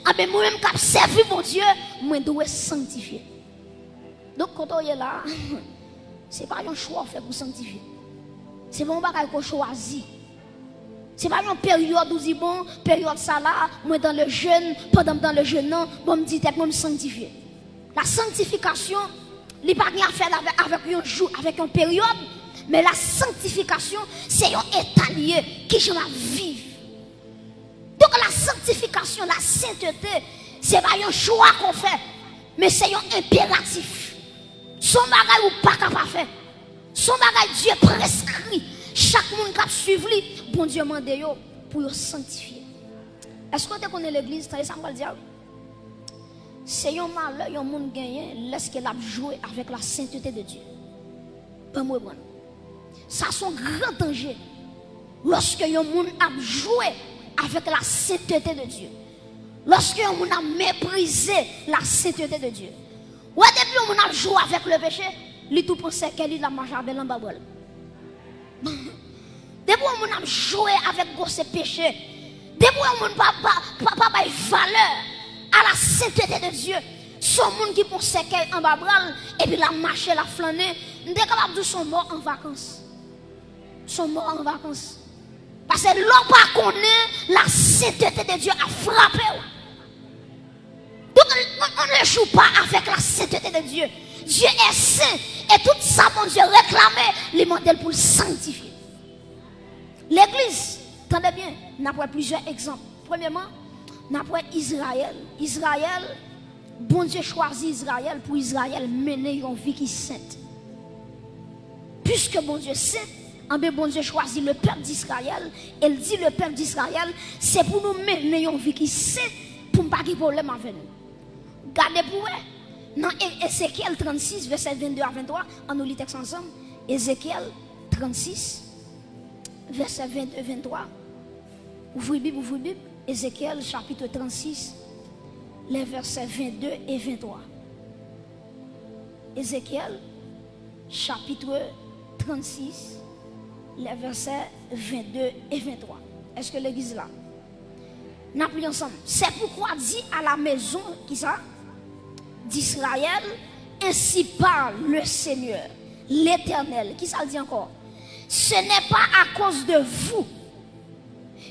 Ah ben moi-même qui servi mon Dieu, moi dois sanctifier. Donc quand on est là, c'est pas un choix fait pour sanctifier. C'est pas un bagage qu'on choisit. C'est pas une période où on dit bon, période ça là, moi dans le jeûne, pendant dans le jeûne non, bon me dit tête moi me sanctifier. La sanctification, il n'y a pas rien à faire avec un jour, avec une période, mais la sanctification, c'est un état lié qui je vais vivre. Donc la sanctification, la sainteté, ce n'est pas un choix qu'on fait, mais c'est un impératif. Son bagage ou pas capable de faire. Son bagage Dieu prescrit. Chaque monde qui suit lui, bon Dieu mande pour sanctifier. Est-ce que tu connais l'église? Ça va le dire. C'est un malheur, un monde gagné, lorsqu'il a joué avec la sainteté de Dieu. Pas moi, bon. Ça c'est un grand danger. Lorsque un monde a joué avec la sainteté de Dieu. Lorsque on a méprisé la sainteté de Dieu. Ou depuis on a joué avec le péché, lui tout pensait qu'elle la marche avec l'embabol. Depuis on a joué avec ce péché, depuis on n'a pas valeur à la sainteté de Dieu. Son monde qui pensait qu'elle en babral et puis la marche, la flâner, on est capable de son mort en vacances. Son mort en vacances. Parce que l'homme pas connaît la sainteté de Dieu a frappé. Donc on ne joue pas avec la sainteté de Dieu. Dieu est saint et tout ça mon Dieu réclamait les modèles pour le sanctifier. L'église, attendez bien, nous avons plusieurs exemples. Premièrement, nous avons Israël. Israël, Bon Dieu choisit Israël pour Israël mener une vie qui est sainte. Puisque bon Dieu saint, bon Dieu choisit le peuple d'Israël. Elle dit le peuple d'Israël, c'est pour nous mener une vie qui est sainte, pour ne pas avoir de problème avec nous. Gardez pour vous, dans Ézéchiel 36, verset 22 à 23, on nous lit texte ensemble. Ézéchiel 36, verset 22 à 23. Ouvrez Bible, Ézéchiel chapitre 36, les versets 22 et 23. Ézéchiel chapitre 36, les versets 22 et 23. Est-ce que l'église là? Nous appuyons ensemble. C'est pourquoi dit à la maison qui ça? D'Israël, ainsi parle le Seigneur, l'Éternel. Qui ça dit encore? Ce n'est pas à cause de vous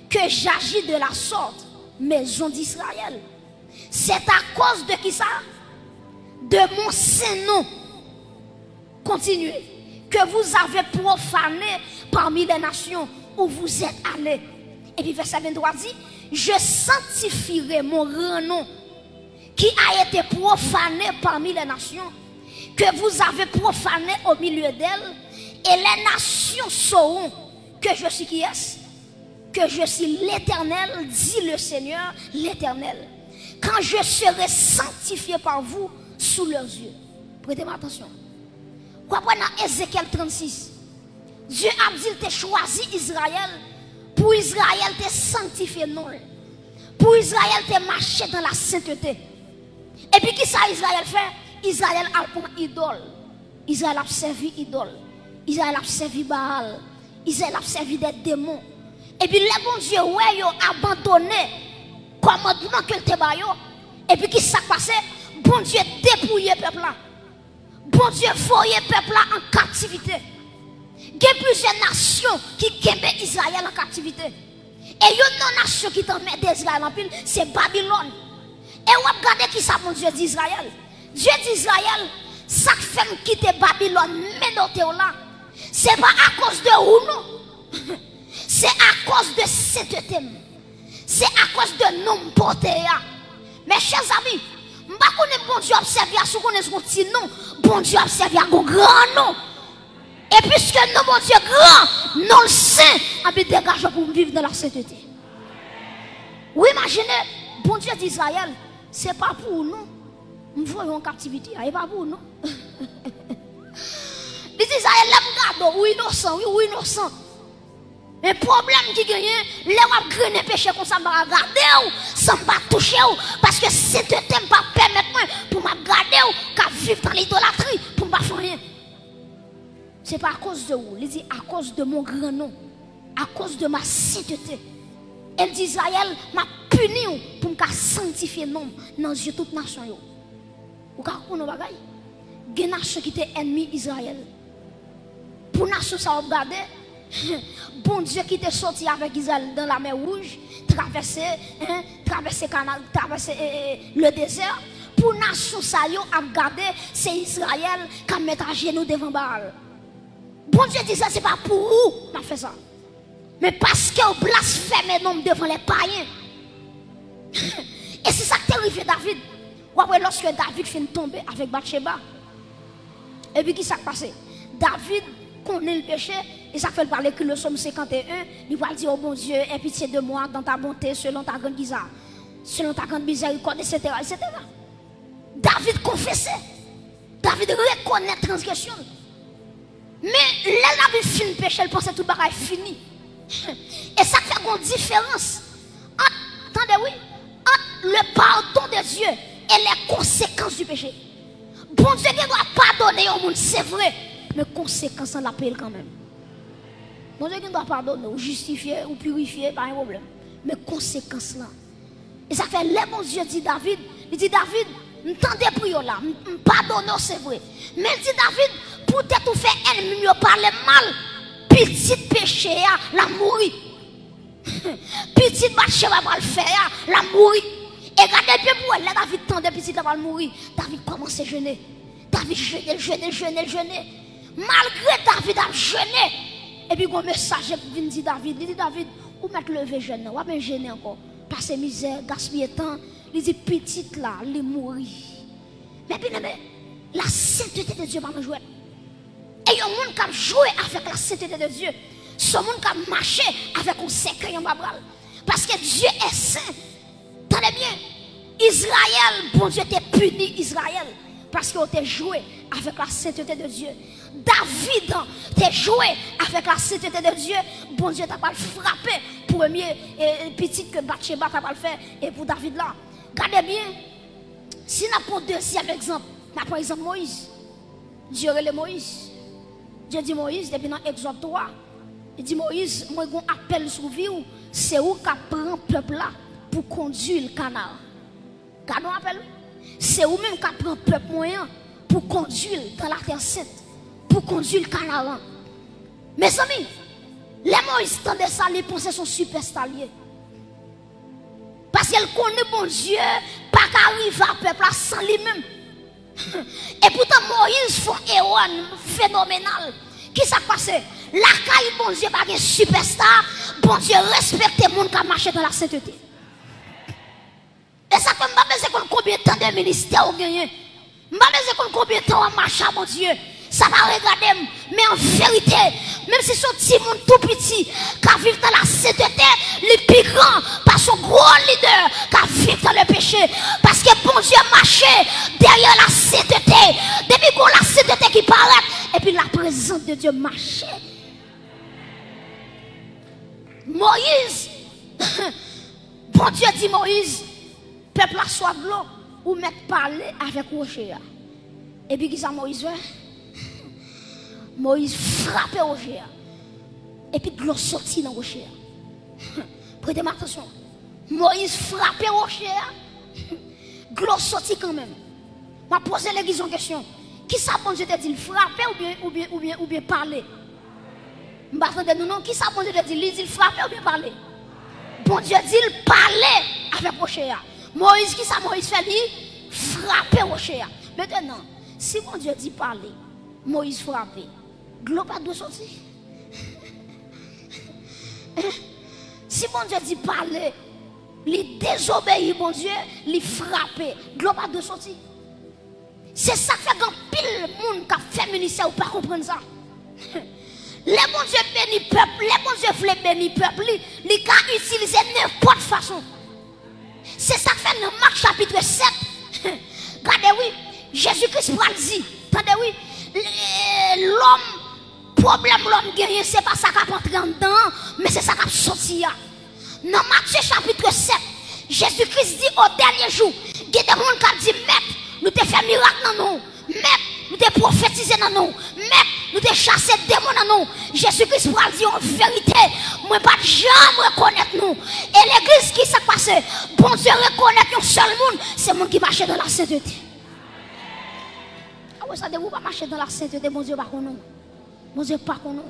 que j'agis de la sorte, maison d'Israël. C'est à cause de qui ça? De mon saint nom. Continuez. Que vous avez profané parmi les nations où vous êtes allés. Et puis verset 23 dit, je sanctifierai mon grand nom qui a été profané parmi les nations, que vous avez profané au milieu d'elles, et les nations sauront que je suis qui est-ce? Que je suis l'Éternel, dit le Seigneur, l'Éternel. Quand je serai sanctifié par vous sous leurs yeux. Prêtez-moi attention. Comprenez dans Ézéchiel 36. Dieu a dit qu'il a choisi Israël pour Israël te sanctifier non. Pour Israël te marcher dans la sainteté. Et puis qui ça Israël fait? Israël a pour idole. Israël a servi idole. Israël a servi Baal. Israël a servi des démons. Et puis les bon Dieu ouais yo abandonné commandement que te ba yo. Et puis qui ça passé? Bon Dieu dépouillé peuple là. Bon Dieu voyait peuple là en captivité. Il y a plusieurs nations qui kembe Israël en captivité. Et une nation qui t'en met d'Israël en pile, c'est Babylone. Et vous regardez qui ça mon Dieu d'Israël. Dieu d'Israël, ça fait quitter Babylone, mais dans là. C'est pas à cause de vous non. C'est à cause de sainteté. C'est à cause de nom porté. Mes chers amis, je ne sais pas bon Dieu observe à ce qu'on est son petit nom. Bon Dieu observe à un grand nom. Et puisque nous, mon Dieu grand, non le saint, a bien dégagé pour vivre dans la sainteté. Vous imaginez, bon Dieu d'Israël, ce n'est pas pour nous. Nous voyons en captivité, ce n'est pas pour nous. D'Israël, là, regarde, oui, innocent, oui, innocent. Un problème qui gagne, les wap grene péché comme ça, m'a regarder sans pas toucher parce que c'est te t'aime pas permettre moi pour m'a garder ou qu'à vivre dans l'idolâtrie pour pas faire rien. C'est pas à cause de vous, il dit à cause de mon grand nom, à cause de ma sainteté. Elle dit Israël m'a puni pour me sanctifier nom dans les yeux de toute nation yo. Ou ka kono bagay, gen nation qui était ennemi Israël. Pour nation ça regarder bon Dieu qui t'est sorti avec Israël dans la mer Rouge, traverser le désert. Pour nation ça yo a regardé, c'est Israël qui a mis à genoux devant Baal. Bon Dieu dit ça, c'est pas pour vous m'a fait ça. Mais parce que vous blasphémez nom devant les païens. Et c'est ça qui est arrivé David. Ou après lorsque David finit tomber avec Bathsheba. Et puis qui s'est passé? David connaît le péché. Et ça fait parler que le psaume 51, il va dire, oh bon Dieu, aie pitié de moi dans ta bonté, selon ta grande misère, selon ta grande miséricorde, etc., etc. David confessait. David reconnaît la transgression. Mais là, David finit le péché, il pensait tout le bagage fini. Et ça fait une différence. Attendez, oui, entre le pardon de Dieu et les conséquences du péché. Bon Dieu qui doit pardonner au monde, c'est vrai, mais conséquences, on l'appelle quand même. Bon Dieu qui doit pardonner, ou justifier, ou purifier, pas un problème. Mais conséquences là. Et ça fait, les bon Dieu dit David, il dit David, m'tendez pour là, pardonner c'est vrai. Mais il dit David, pour tout faire ennemi, parler mal, petit péché, la mourir. Petit Bathsheba va le faire, la mourir. Et regardez bien pour elle, là David tendait petit la va mourir. David commence à jeûner. David jeûner. Malgré David a jeûné. Et puis, un message qui dit David, il dit David, où mettre lever jeune, ou bien jeûner encore. Passer misère, gaspiller temps. Il dit petite là, il mourit. Mais bien aimé, la sainteté de Dieu va me jouer. Et il y a un monde qui a joué avec la sainteté de Dieu. Ce monde qui a marché avec un secret en babral. Parce que Dieu est saint. Tenez bien, Israël, bon Dieu t'a puni Israël. Parce qu'il t'a joué avec la sainteté de Dieu. David t'a joué avec la sainteté de Dieu. Bon Dieu t'a pas frappé. Premier petit que Bathsheba t'a pas fait. Et pour David là. Regardez bien. Si nous prenons deuxième exemple, nous prenons exemple Moïse. Dieu relève Moïse. Dieu dit Moïse, depuis dans Exode 3, il dit Moïse, moi j'ai un appel sur vie, c'est où qui prend le peuple là pour conduire le canal. Gardons l'appel. C'est où même qui prend le peuple moyen pour conduire dans la terre sainte, pour conduire le canal. Mes amis, les Moïse tendait ça, les pensées sont super staliers. Parce qu'elle connaît bon Dieu, pas qu'arriver à peuple sans lui-même. Et pourtant Moïse fait un héros phénoménal. Qui s'est passé? La caille bon Dieu pas un superstar. Bon Dieu respecte les gens qui marchent dans la sainteté. Et ça fait pas combien de temps de ministère vous gagnez. Pas combien de temps on marche à mon Dieu. Ça va regarder, mais en vérité, même si son petit monde tout petit, qui vit dans la sainteté, le plus grand, par son gros leader, qui vit dans le péché. Parce que bon Dieu marché derrière la sainteté. Depuis qu'on la sainteté qui paraît, et puis la présence de Dieu marchait. Moïse, bon Dieu dit Moïse, peuple a soif de l'eau, ou mettre parler avec Rocher. Et puis qui ça Moïse fait? Moïse frappe au rocher. Et puis de l'eau sortit dans le rocher. Prêtez attention. Moïse frappe au rocher. De l'eau sortit quand même. Je vais poser l'église en question. Qui ça bon Dieu te dit? Frapper ou bien parler? Je vais attendre nous non. Qui ça bon Dieu te dit? Il dit frapper ou bien parler? Bon Dieu dit parler avec le rocher. Moïse, qui ça Moïse fait? Il frapper au rocher. Maintenant, si bon Dieu dit parler, Moïse frappe. L'eau pas de sortir. Si bon Dieu dit parler, il désobéit, bon Dieu, il frappe. L'eau pas de sortir. C'est ça qui fait qu'un pile monde qui a fait ministère ou pas comprendre ça. Les bon Dieu bénit peuple, les bon Dieu voulait bénir peuple, il a utilisé n'importe façon. C'est ça qui fait dans Marc chapitre 7. Regardez, oui, Jésus-Christ va le dire. Attendez, oui, l'homme. Problème l'homme gagné, c'est pas ça qui a entré en dedans, mais c'est ça qui a sorti. Dans Matthieu chapitre 7, Jésus-Christ dit au dernier jour, il y a des gens qui ont dit, Maître, nous t'ai fait miracle dans nous, Maître, nous t'ai prophétisé dans nous, Maître, nous t'ai chassé démons dans nous. Jésus-Christ va dire en vérité, moi pas jamais reconnaître nous. Et l'église qui s'est passée, bon Dieu reconnaître un seul monde, c'est le monde qui marche dans la sainteté. Ah ouais, ça ne vous pas marcher dans la sainteté, bon Dieu, pas qu'on nous. Bon Dieu, pas qu'on nous.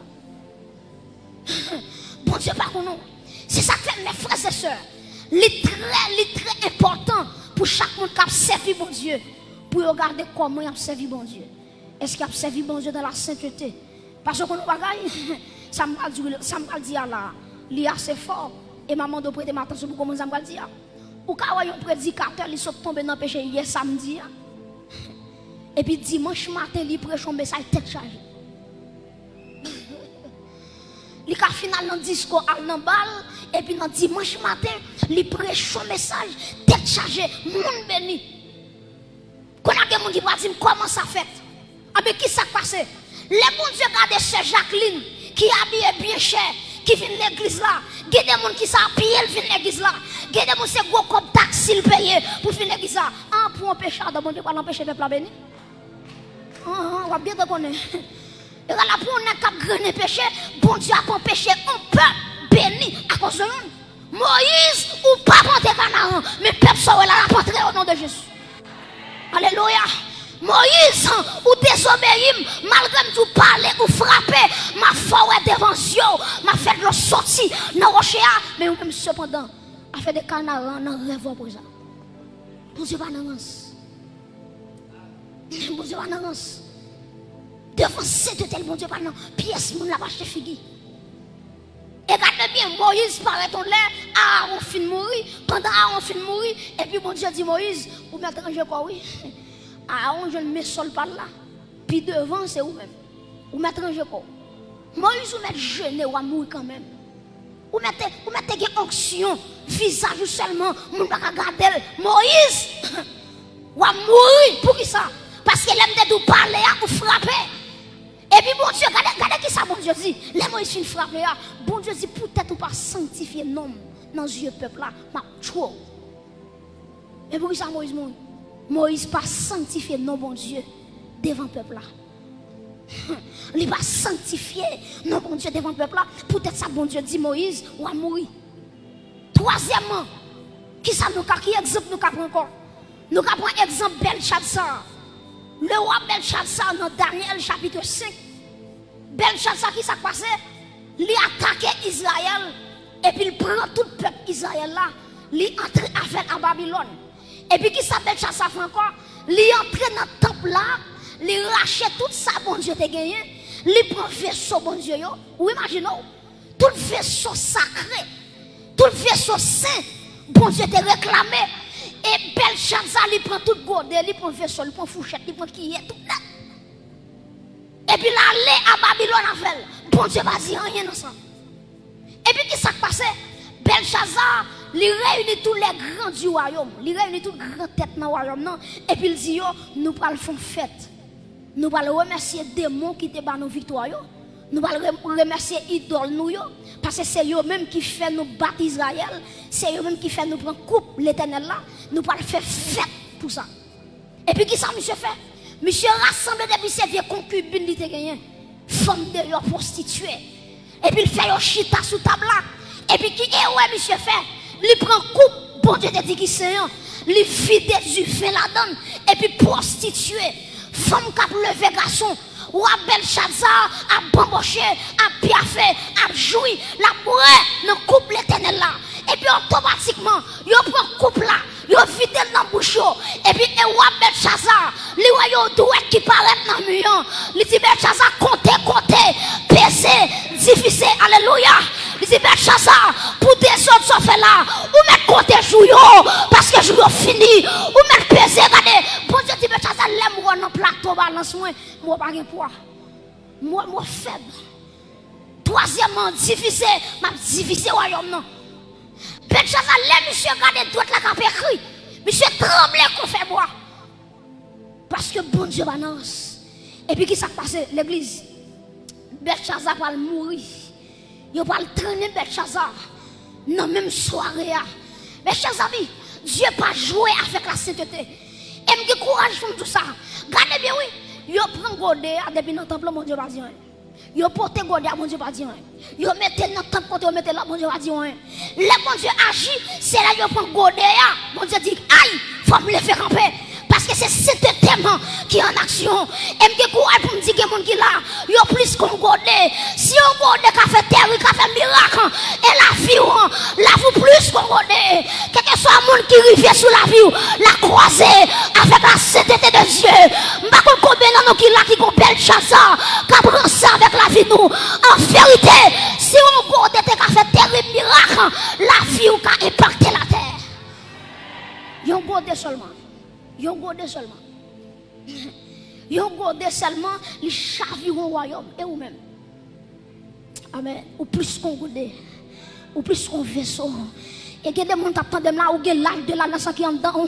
Bon Dieu, pas qu'on nous. C'est ça que fait mes frères et sœurs. C'est très important pour chaque monde qui a servi bon Dieu. Pour regarder comment il a servi bon Dieu. Est-ce qu'il a servi bon Dieu dans la sainteté? Parce que nous bagaille, ça m'a dit là, il est assez fort. Et maman doit prêter attention pour comment ça m'a dit. Ou quand un prédicateur, il sont tombés dans le péché hier samedi. Et puis dimanche matin, il prêche un message tête chargée. Il a final dans le discours à l'embal. Et puis dans dimanche matin, il prêche son message tête chargée, monde béni. Quand on a des gens qui vont dire comment ça fait. Ah mais qui ça passe? Les bons Dieu regardent sœur Jacqueline qui habille bien cher, qui vient de l'église là. Il y a des gens qui s'habillent, qui viennent de l'église là. Il y a des gens qui sont gros comme taxi payé pour venir de l'église là. Ah, pour un pécheur, bon Dieu, pas l'empêcher de peuple béni. On va bien te connaître. Et là, pour un cap grainer péché, bon Dieu a empêché un peuple béni à cause de nous. Moïse, ou pas monter Canaan, mais peuple soit là, la rentrer au nom de Jésus. Alléluia. Moïse, ou désobéir, malgré tout parler ou frapper, ma foi devant Dieu, m'a fait le sortir dans le rocher, mais même cependant, a fait des canards dans le rêve pour ça. Bon Dieu, pas d'avance. Bon Dieu, pas d'avance. Devant cette tel bon Dieu, pas d'avance. Pièce, mon la vache de figue. Et regardez bien, Moïse paraît en l'air, Aaron fin mourir, pendant Aaron fin mourir, et puis bon Dieu dit Moïse, ou m'étranger quoi, oui. Aaron, je ne mets sol par là. Puis devant, c'est vous-même. Vous mettez un jeu quoi. Moïse, vous mettez jeûner ou à mourir quand même. Vous mettez une onction, visage seulement, vous ne pas regarder. Moïse, ou à mourir. Pour qui ça? Parce qu'il aime de parler ou frapper. Et puis, bon Dieu, regardez qui ça, bon Dieu dit. Les Moïse fin frapper. Bon Dieu dit, peut-être ou pas sanctifier l'homme dans ce peuple là. Ma trop. Mais pour qui ça, Moïse mourit? Moïse pas sanctifié non bon Dieu devant le peuple là. Il pas sanctifié non bon Dieu devant le peuple là. Peut-être ça bon Dieu dit Moïse ou à mourir. Troisièmement, qui ça nous qui exemple nous prend encore? Nous prenons exemple Belshazzar. Le roi Belshazzar dans Daniel chapitre 5. Belshazzar qui s'est passé? Il attaque Israël et puis il prend tout le peuple Israël là. Il entre avec en Babylone. Et puis qui s'appelle Belshazzar fait encore? Il entre dans le temple là, il rachète tout ça bon Dieu te gagné, il prend vaisseau bon Dieu yo. Ou imaginez tout le vaisseau sacré, tout le vaisseau saint, bon Dieu te réclamé. Et Belshazzar il prend tout godé, il prend vaisseau, il prend fourchette, il prend qui est tout là. Et puis là, aller à Babylone avec, bon Dieu va dire rien dans ça. Et puis qui s'est passé? Belshazzar, il réunit tous les grands du royaume, il réunit toutes les grandes têtes dans le royaume, et puis il dit, nous allons faire fête. Nous allons remercier les démons qui étaient dans nos victoires. Nous allons remercier les idoles, parce que c'est eux-mêmes qui font nous battre Israël, c'est eux-mêmes qui font nous prendre coupe l'éternel là, nous allons faire fête pour ça. Et puis qui ça, monsieur fait? Monsieur rassemble depuis ses vieux concubines, il était gagné, femme de prostituée. Et puis il fait un chita sous table là. Et puis qui est ouais, monsieur fait? Il prend coupe, bon Dieu te dit qui c'est, il vide du fait la donne, et puis prostituée. Femme qui a levé garçon, ou à Belshazzar, à bamboché, à piaffé, à joui, la bourrée, dans coupe l'éternel là. Et puis automatiquement, il prend coupe là, il vide dans la bouche, et puis et ou à Belshazzar, les royaumes doués qui paraissent dans le mur, il dit Belshazzar, comptez, peser, difficile, alléluia. Il dit Belshazzar, pour des autres ça fait là, ou mettre compter jouyo, parce que jouyo fini, ou mettre peser, regardez, bon Dieu dit Belshazzar, l'aime ou non plateau balance moi pas de poids, moi faible. Troisièmement, difficile, m'a difficile royaume non. Belshazzar, l'aime monsieur regardez droite la cap écrit, monsieur tremble qu'on fait boire. Parce que bon Dieu balance. Et puis qui s'est passé l'église? Belshazzar va mourir. Il va traîner Belshazzar dans la même soirée. Mais chers amis, Dieu n'a pas joué avec la sainteté. Et me courage pour tout ça. Regardez bien, oui. Il prend Godé depuis notre temple, mon Dieu va dire. Il porte Godé, mon Dieu va dire. Il met dans le temple, il met là, mon Dieu va dire. Le bon Dieu agit, c'est là qu'il prend Godé. Mon Dieu dit, aïe, il faut me le faire camper. Parce que c'est cet thème qui est en action. Et me courage pour me dire que les gens qui là, ils ont plus qu'on godé. Si on godé qui fait terre, qui fait miracle, et la vie, vous plus qu'on godé. Quel que soit le monde qui arrive sur la vie, la croiser avec la sainteté de Dieu. Je ne sais pas combien de qui là qui ont Belshazzar, qui a pris ça avec la vie nous. En vérité, si on godé qui fait terre et miracle, la vie qui a impacté la terre. Ils ont godé seulement. Yon godé seulement. Yon godé seulement, les chaviront au royaume. Et ou même. Amen. Ou plus qu'on godé. Ou plus qu'on vaisseau. Et il y a des gens qui attendent là, ou il y a l'âge de la nation qui est en dedans.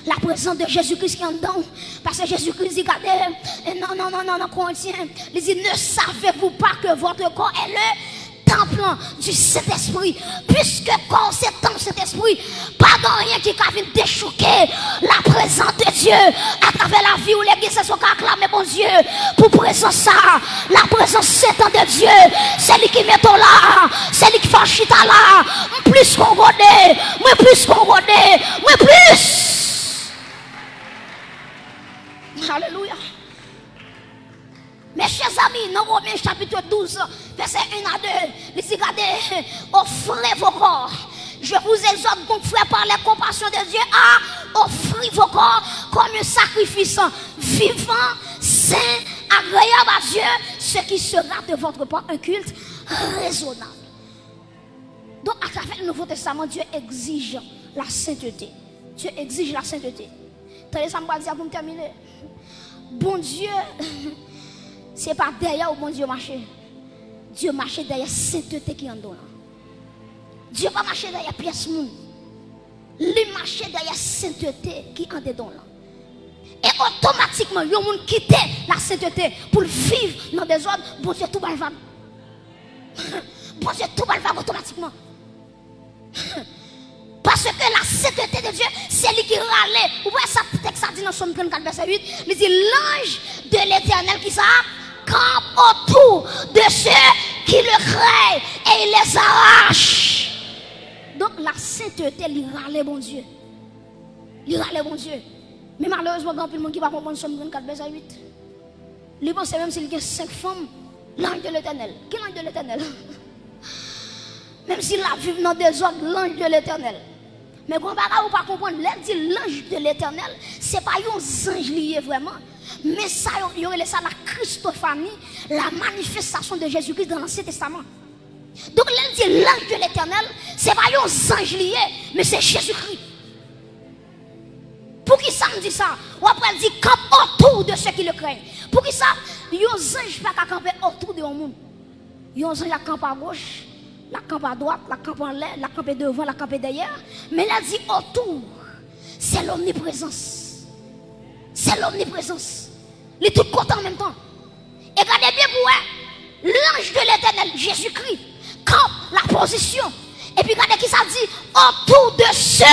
La présence de Jésus-Christ qui est en dedans. Parce que Jésus-Christ dit, regardez, non, Corinthiens. Il dit, ne savez-vous pas que votre corps est le temple du Saint-Esprit, puisque quand c'est temple Saint-Esprit, pas de rien qui a venir déchouquer la présence de Dieu à travers la vie où l'église se sont acclamés, bon Dieu, pour présence ça, la présence sainte de Dieu, c'est lui qui met là, c'est lui qui fait chita là, plus qu'on connaît, moi plus qu'on connaît, moi plus. Alléluia. Mes chers amis, dans Romains chapitre 12, verset 1 à 2, il dit, regardez, offrez vos corps. Je vous exhorte donc, frère, par la compassion de Dieu, à offrir vos corps comme un sacrifice vivant, saint, agréable à Dieu, ce qui sera de votre part un culte raisonnable. Donc, à travers le Nouveau Testament, Dieu exige la sainteté. Dieu exige la sainteté. Tenez, ça me va dire pour me terminer. bon Dieu, c'est pas derrière où bon Dieu marche. Dieu marche derrière sainteté qui est en dedans. Dieu pas marcher derrière pièce monde. Il marche derrière sainteté qui est en dedans. Et automatiquement, il y a des gens qui quittent la sainteté pour vivre dans des ordres. Bon Dieu, tout va. Bon Dieu, tout va automatiquement. Parce que la sainteté de Dieu, c'est lui qui râle. Vous voyez ça, texte ça dit dans Somme 34, verset 8. Il dit l'ange de l'Éternel qui ça campe autour de ceux qui le craignent et il les arrache. Donc la sainteté, il râle bon Dieu. Il râle bon Dieu. Mais malheureusement, il y a plus de monde qui va comprendre Somme 34, verset 8. Il pense même s'il y a 5 femmes, l'ange de l'Éternel. Quel ange de l'Éternel? Même s'il a vécu dans des ordres, l'ange de l'Éternel. Mais quand vous pas comprendre, l'ange de l'Éternel, ce n'est pas un ange lié vraiment. Mais ça, il y aurait ça la Christophanie, la manifestation de Jésus-Christ dans l'Ancien Testament. Donc, l'ange de l'Éternel, ce n'est pas un ange lié, mais c'est Jésus-Christ. Pour qui ça me dit ça? Ou après, il dit campe autour de ceux qui le craignent. Pour qui ça? Il y a un ange pas camper autour de monde. Il y a un ange qui campe à gauche. La campe à droite, la campe en l'air, la campe devant, la campe derrière. Mais là, dit autour, c'est l'omniprésence. C'est l'omniprésence. Il est tout content en même temps. Et regardez bien pour vous, l'ange de l'Éternel, Jésus-Christ, campe la position. Et puis regardez qui ça dit, autour de ceux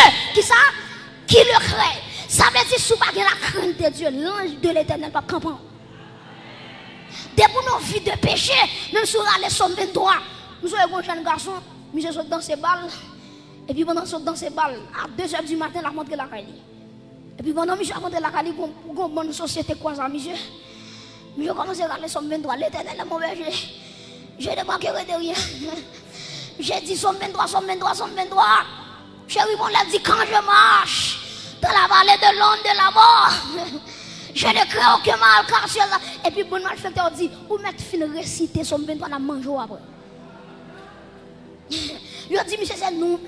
qui le craignent. Ça veut dire, si vous n'avez pas la crainte de Dieu, l'ange de l'Éternel va camper. Dès pour nos vies de péché, même si vous allez Somme 23, nous sommes un jeune garçon, monsieur saute dans ses balles. Et puis pendant saute dans ses balles, à 2h du matin, il a montré la caille. Et puis pendant monsieur a montré la caille, il y a une bonne société quoi ça, monsieur. Monsieur commence à aller Somme 23, l'Éternel est mon berger. Je ne manquerai de rien. J'ai dit Somme 23, Somme 23, Somme 23. Chérie, on l'a dit quand je marche dans la vallée de l'ombre de la mort. Je ne crains aucun mal car sur là. Et puis bon malfaiteur dit, où mettre fin réciter Somme 23 dans manger après. Il a dit, monsieur, c'est nous,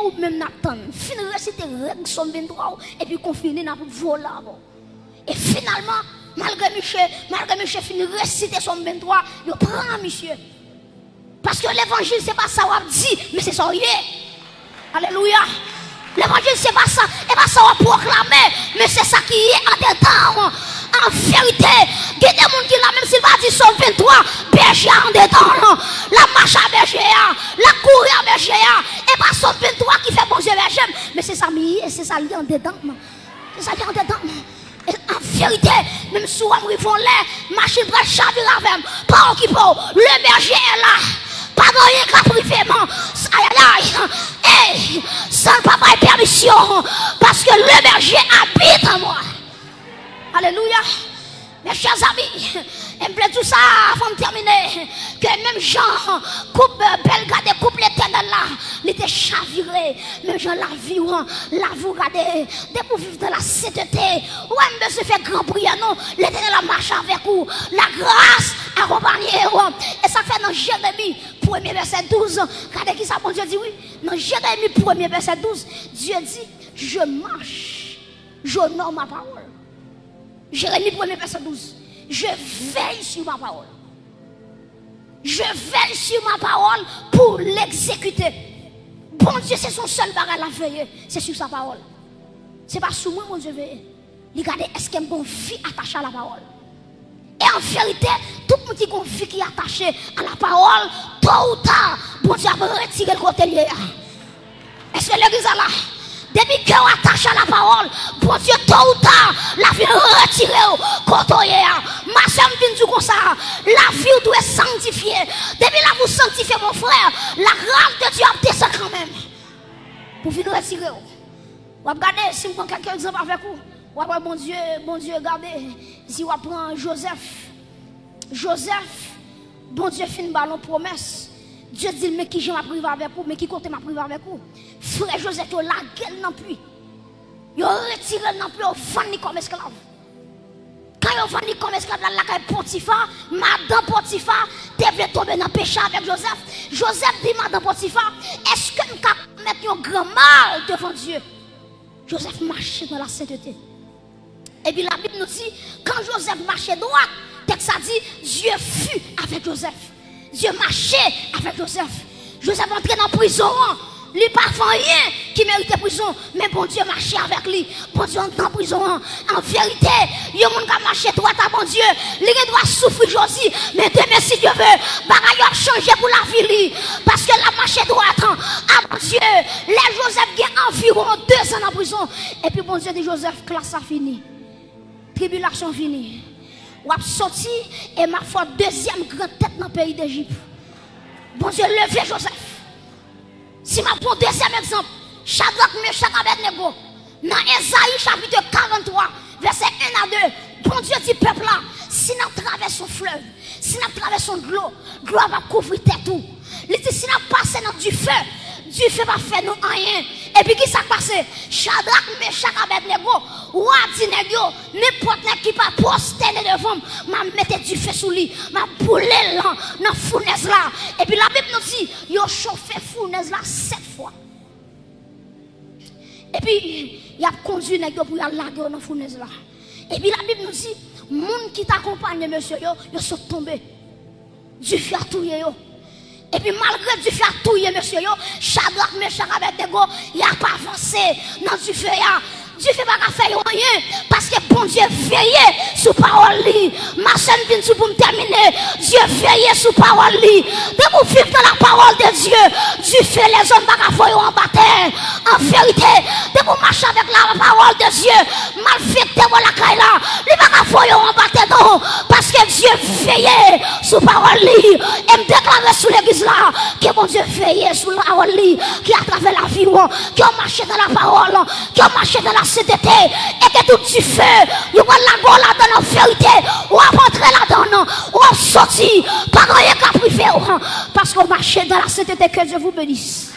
ou même Nathan, fin réciter Somme 23, et puis qu'on finit dans le vol là. Et finalement, malgré monsieur fin réciter Somme 23, il prend monsieur. Parce que l'évangile, c'est pas ça qu'on dit, mais c'est ça. Alléluia. L'évangile, c'est pas ça, et pas ça qu'on proclame, mais c'est ça qui est en dedans. En vérité, il y a des gens qui là, même s'il va dire Somme 23, berger en dedans, la marche à berger, la courir à berger, et pas Somme 23 qui fait bon Dieu berger, mais c'est ça, c'est ça lié en dedans. C'est ça lié en dedans. Et en vérité, même si on arrive là, machine va chavirer avec, pas qui peut, le berger est là. Pas rien qu'à privément. Aïe aïe. Hey, sans papa et permission. Parce que le berger habite en moi. Alléluia. Mes chers amis, il me plaît tout ça avant de terminer. Que même Jean, coupe Belgade, coupe l'Éternel là, il était chaviré. Même Jean la vie, regardez. Dès pour vivre dans la sainteté, ouais, se fait grand prière, non. L'Éternel a marché avec vous. La grâce accompagnée. Et ça fait dans Jérémie, 1er verset 12. Regardez qui ça, bon Dieu dit oui. Dans Jérémie, 1er verset 12, Dieu dit, je marche, j'honore ma parole. Jérémie 1er verset 12. Je veille sur ma parole. Je veille sur ma parole pour l'exécuter. Bon Dieu, c'est son seul bagage à veiller. C'est sur sa parole. C'est pas sur moi, mon Dieu, veille. Regardez, est-ce qu'il y a une bonne vie attachée à la parole? Et en vérité, tout le monde qui a une vie qui est attaché à la parole, tôt ou tard, bon Dieu va retirer le côté lié. Est-ce que l'église est là? Depuis qu'on attache à la parole, bon Dieu, tôt ou tard, la vie retirée, côtoyer. Ma soeur me dit comme ça, la vie doit être sanctifiée. Depuis là, vous sanctifiez mon frère, la grâce de Dieu a descend quand même. Pour venir retirer. Regardez, si vous prenez quelques exemples avec vous, bon Dieu, regardez, si vous prenez Joseph, bon Dieu fait une ballon promesse. Dieu dit, mais qui j'aime privé avec vous, mais qui compte m'a privé avec vous. Frère Joseph, il a la gueule non plus. Il a retiré non plus, il a vendu comme esclave. Quand il a vendu comme esclave, la caille Potiphar, madame Potiphar, devait tomber dans le péché avec Joseph. Joseph dit, madame Potiphar, est-ce que nous pouvons mettre un grand mal devant Dieu? Joseph marchait dans la sainteté. Et puis la Bible nous dit, quand Joseph marchait droit, texte ça dit, Dieu fut avec Joseph. Dieu marchait avec Joseph. Joseph entrait dans la prison. Il pas fait rien qui méritait prison, mais bon Dieu marchait avec lui. Bon Dieu entre en prison. En vérité, il y a des gens qui marchent droit à bon Dieu. Il doit souffrir aussi, mais demain si Dieu veut, bagaille a changé pour la vie. Parce que la marche droite à bon Dieu. Les Joseph a environ 2 ans en prison. Et puis bon Dieu dit Joseph, classe a fini. Tribulation finie. Ou a sorti et ma foi deuxième grande tête dans le pays d'Égypte. Bon Dieu levez Joseph. Si je prends deuxième exemple, Shadrach, Meshach, Abednego, dans Esaïe chapitre 43, verset 1 à 2, bon Dieu dit peuple là, si nous traversons le fleuve, si nous traversons l'eau, l'eau va couvrir tout. Il dit si nous passons dans du feu va faire nous rien. Et puis qui s'est passé? Shadrach, Meshach, Abednego, ou Abednego, n'importe qui pas prosterné devant, m'a mettre du feu sous lui, m'a brûlé là, dans la fournaise là. Et puis la Bible nous dit, il a chauffé fournaise là 7 fois. Et puis, il a conduit les gens pour aller dans la fournaise là. Et puis la Bible nous dit, les gens qui t'accompagnent, monsieur, ils sont tombés. Du feu a tué. Et puis malgré du feu à touiller, monsieur, Shadrach, Meshach, Abednego, il n'a pas avancé dans du feu. Dieu ne fait pas faire rien parce que bon Dieu veille sur parole. Ma chaîne vient pour me terminer. Dieu veille sur parole. De vous vivre dans la parole de Dieu, Dieu fait les hommes pas faire en bataille. En vérité, de vous marcher avec la parole de Dieu, mal fait de la caille là, il va faire en bataille non parce que Dieu veille sur parole. Et me déclarer sur l'église là que bon Dieu veille sur la parole qui à travers la vie, qui a marché dans la parole, qui a marché dans la CTT, et que tout du feu, vous va la go là-dedans en vérité, ou à rentrer là-dedans, ou à sortir, pas rien qu'à priver, parce qu'on marche dans la CTT, que Dieu vous bénisse.